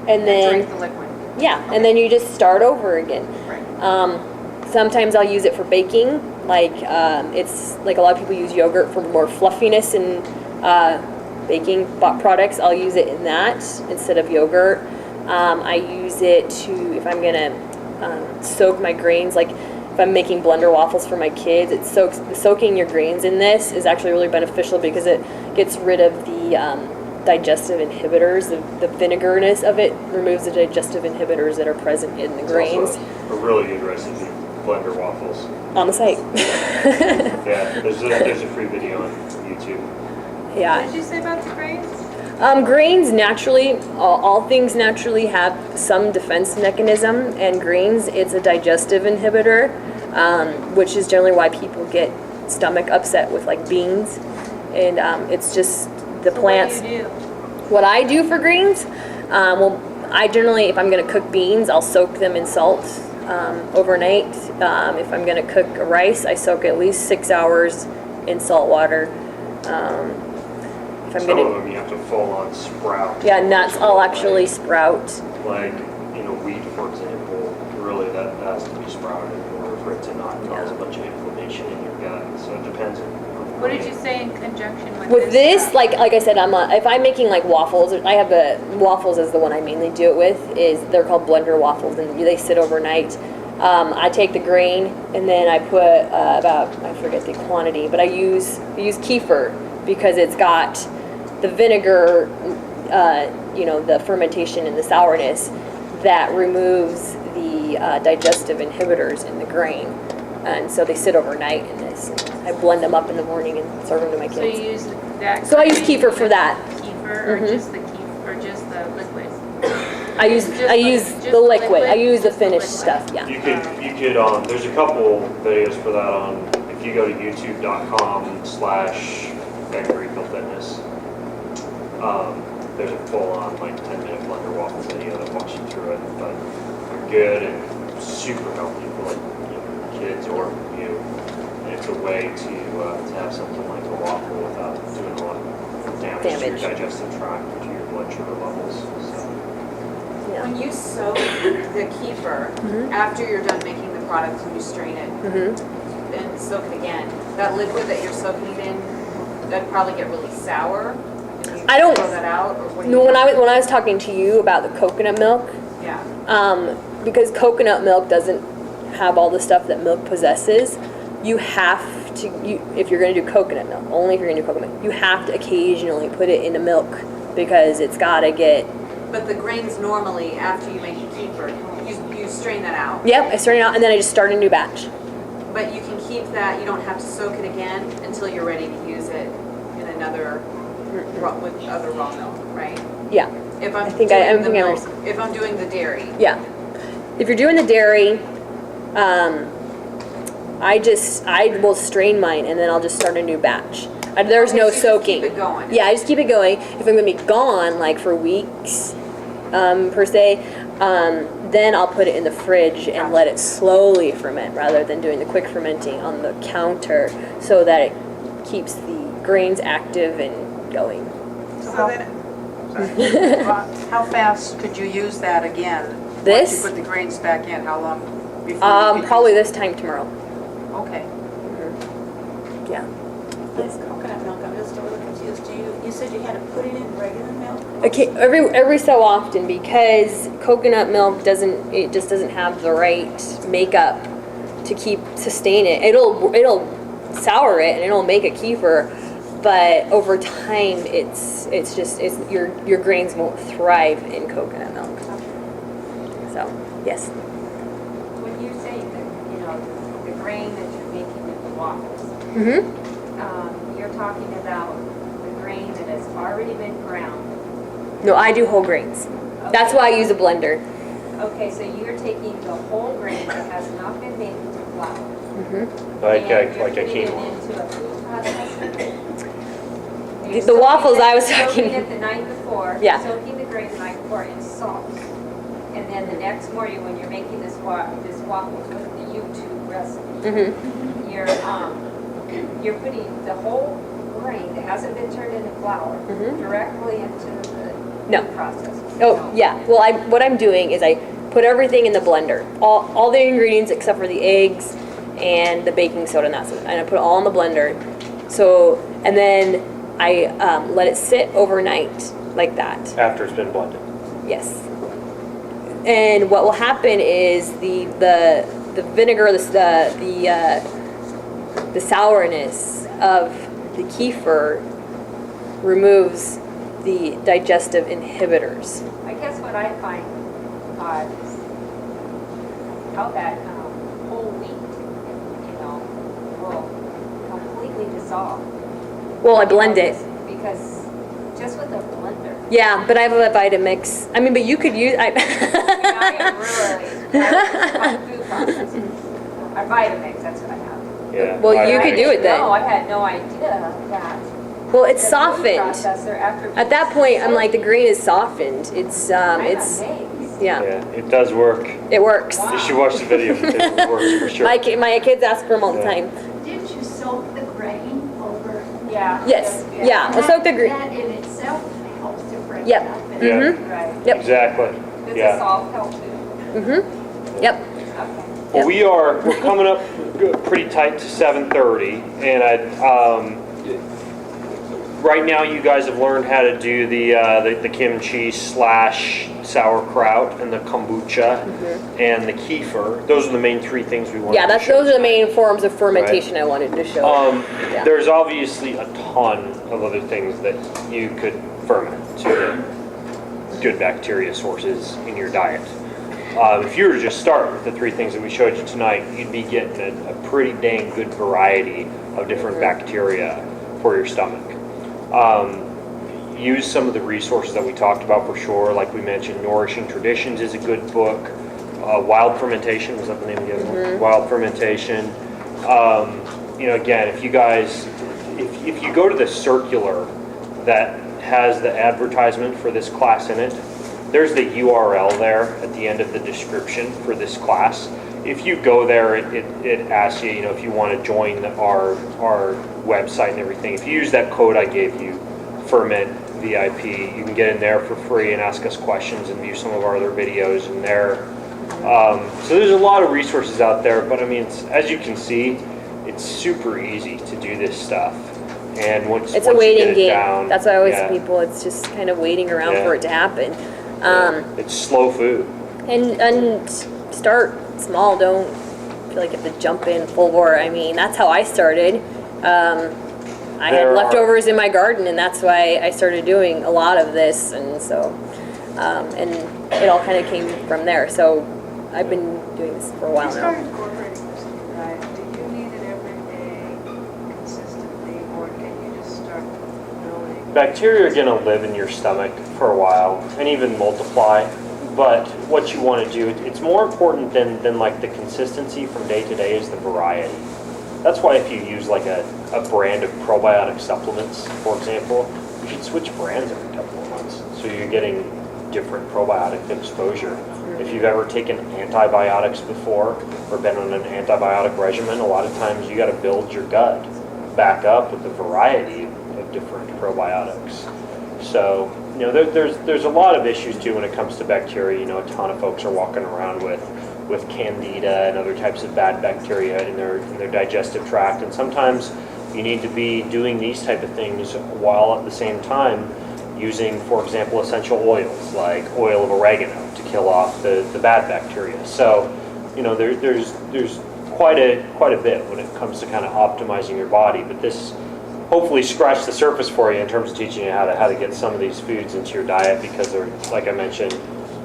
and then drink the liquid. yeah, and then you just start over again. Right. Sometimes I'll use it for baking. Like it's like a lot of people use yogurt for more fluffiness and baking products. I'll use it in that instead of yogurt. I use it to if I'm gonna soak my grains. Like if I'm making blender waffles for my kids, soaking your grains in this is actually really beneficial because it gets rid of the digestive inhibitors. The vinegarness of it removes the digestive inhibitors that are present in the grains. It's also a really good recipe, blender waffles. On the site. Yeah, there's a free video on YouTube. Yeah. What did you say about the grains? Grains naturally, all things naturally have some defense mechanism, and grains, it's a digestive inhibitor, which is generally why people get stomach upset with like beans, and it's just the plants. What do you do? What I do for greens, well, I generally, if I'm going to cook beans, I'll soak them in salt overnight. If I'm going to cook rice, I soak at least 6 hours in salt water. If I'm Some going of them you have to full on sprout. yeah, nuts, I'll actually sprout. Like, wheat, for example, really that has to be sprouted in order for it to not cause a bunch of inflammation in your gut. So it depends on What did you say in conjunction with With this, stuff? like I said, if I'm making like waffles, I have waffles is the one I mainly do it with. They're called blender waffles, and they sit overnight. I take the grain and then I put I forget the quantity, but I use kefir because it's got the vinegar, the fermentation and the sourness that removes the digestive inhibitors in the grain, and so they sit overnight in this. I blend them up in the morning and serve them to my So you kids. use that. So I use grain kefir for that. Kefir or Mhm. just the kefir or just the liquid? I use Just the the liquid. liquid? I use the Just the finished liquid. stuff. Yeah. You could there's a couple videos for that on, if you go to youtube.com/Greenfield. There's a full-on like 10-minute blender waffle video that walks you through it, but they're good and super healthy for like kids or you. And it's a way to have something like a waffle without doing a lot of damage to Damage. your digestive tract or to your blood sugar levels. So. Yeah. When you soak the kefir, after you're done making the product and you strain it, and soak it again, that liquid that you're soaking it in, that'd probably get really sour. And you I don't- throw that out, or what do No, you when do? I was talking to you about the coconut milk, Yeah. because coconut milk doesn't have all the stuff that milk possesses, you have to, if you're going to do coconut milk, only if you're going to do coconut milk, you have to occasionally put it in the milk because it's got to get. But the grains normally, after you make the kefir, you strain that out. Yep, I start it out and then I just start a new batch. But you can keep that, you don't have to soak it again until you're ready to use it in another with other raw milk, right? Yeah, If I'm think doing I the think I milk, understand. if I'm doing the dairy. yeah. If you're doing the dairy, I will strain mine and then I'll just start a new batch. There's Okay, no so you just soaking. keep it going. Yeah, I just keep it going. If I'm gonna be gone like for weeks, per se, then I'll put it in the fridge and let it slowly ferment rather than doing the quick fermenting on the counter, so that it keeps the grains active and going. So So how, then, sorry. How fast could you use that again? This? Once you put the grains back in, how long before you could Probably use this time tomorrow. it? Okay. Yeah. this coconut milk, I'm just a little confused. You said you had to put it in regular milk? Okay, every so often, because coconut milk just doesn't have the right makeup to sustain it. It'll sour it and it'll make a kefir, but over time your grains won't thrive in coconut milk. So yes. When you say that, the grain that you're making in the waffles, you're talking about the grain that has already been ground. No, I do whole grains. That's why I use a blender. Okay, so you're taking the whole grain that has not been made into flour. Like and you're a putting it quinoa. into a food processor. The waffles I was talking- Soaking it the night before. Yeah. Soaking the grain the night before in salt. And then the next morning, when you're making this waffles with the YouTube recipe, you're putting the whole grain that hasn't been turned into flour directly into the food processor. Oh, yeah. Well, what I'm doing is I put everything in the blender. All the ingredients except for the eggs and the baking soda and that stuff. And I put it all in the blender. So, and then I let it sit overnight like that. After it's been blended. Yes. And what will happen is the vinegar, the sourness of the kefir removes the digestive inhibitors. I guess what I find odd is how that whole wheat, will completely dissolve. Well, I blend it. Because just with a blender. Yeah, but I have a Vitamix. I mean, but you could use. I am really food processing. Or Vitamix, that's what I have. Yeah. Well, you could do it then. No, I had no idea that. Well, it's the food softened. processor, after At that point, I'm like, the grain is softened. It's I'm amazed. yeah, It does work. it works. You should watch the video. It works for sure. My kids ask for them all the time. Didn't you soak the grain over? Yeah. Yes, yeah. I'll soak the grain. That in itself helps to break Yep. it up. And Yeah. Right. Yep. Exactly. Does the Yeah. salt help too? Yep. Okay. Well, we're coming up pretty tight to 7:30, and right now you guys have learned how to do the kimchi / sauerkraut and the kombucha and the kefir. Those are the main three things we want. Yeah, those are the main forms of fermentation I wanted to show. Yeah. There's obviously a ton of other things that you could ferment to get good bacteria sources in your diet. If you were to just start with the three things that we showed you tonight, you'd be getting a pretty dang good variety of different bacteria for your stomach. Use some of the resources that we talked about for sure. Like we mentioned, Nourishing Traditions is a good book. Wild Fermentation, was that the name of the other one? Wild Fermentation. Again, if you guys, if you go to the circular that has the advertisement for this class in it, there's the URL there at the end of the description for this class. If you go there, it asks you, if you want to join our website and everything. If you use that code I gave you, Ferment VIP, you can get in there for free and ask us questions and view some of our other videos in there. So there's a lot of resources out there, but I mean, as you can see, it's super easy to do this stuff. And once It's you a waiting get it game. down, That's why I always yeah. tell people, it's just kind of waiting around Yeah. for it to happen. It's slow food. And start small. Don't feel like you have to jump in full bore. I mean, that's how I started. I had leftovers in my garden, and that's why I started doing a lot of this. And so, and it all kind of came from there. So I've been doing this for a while You started now. incorporating this in your diet. Do you need it every day consistently, or can you just start building bacteria are going to live in your stomach for a while and even multiply. But what you want to do, it's more important than like the consistency from day to day is the variety. That's why if you use like a brand of probiotic supplements, for example, you should switch brands every couple of months. So you're getting different probiotic exposure. If you've ever taken antibiotics before or been on an antibiotic regimen, a lot of times you got to build your gut back up with a variety of different probiotics. So, there's a lot of issues too when it comes to bacteria. A ton of folks are walking around with candida and other types of bad bacteria in their digestive tract, and sometimes you need to be doing these type of things while at the same time using, for example, essential oils like oil of oregano to kill off the bad bacteria. So, there's quite a bit when it comes to kind of optimizing your body, but this hopefully scratched the surface for you in terms of teaching you how to get some of these foods into your diet, because they're, like I mentioned,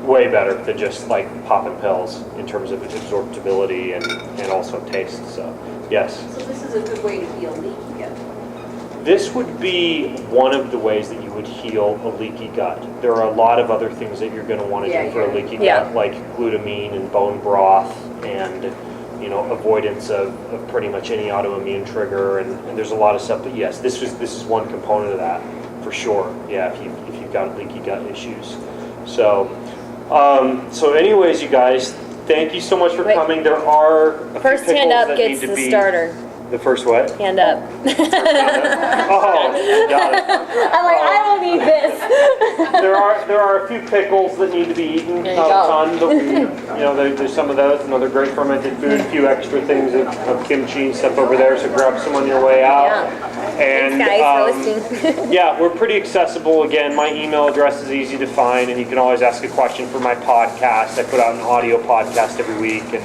way better than just like popping pills in terms of absorptibility and also taste. So, yes. So this is a good way to heal leaky gut. This would be one of the ways that you would heal a leaky gut. There are a lot of other things that you're going to want to do for a leaky gut, like glutamine and bone broth and avoidance of pretty much any autoimmune trigger, and there's a lot of stuff. But yes, this is one component of that for sure. Yeah, if you've got leaky gut issues. So anyways, you guys, thank you so much for coming. There are a First few hand pickles up that gets need to the be starter. The first what? Hand up. Oh, got it. I'm like, I don't need this. There are a few pickles that need to be eaten, There you not go. a ton, but there's some of those, another great fermented food, a few extra things of kimchi and stuff over there, so grab some on your way out. Yeah. And Thanks, guys, for listening. yeah, we're pretty accessible. Again, my email address is easy to find, and you can always ask a question for my podcast. I put out an audio podcast every week, and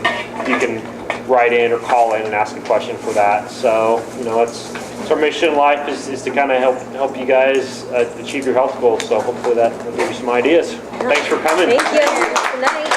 you can write in or call in and ask a question for that. So, it's our mission in life is to kind of help you guys achieve your health goals. So hopefully that will give you some ideas. Thanks for coming. Thank you. Good night.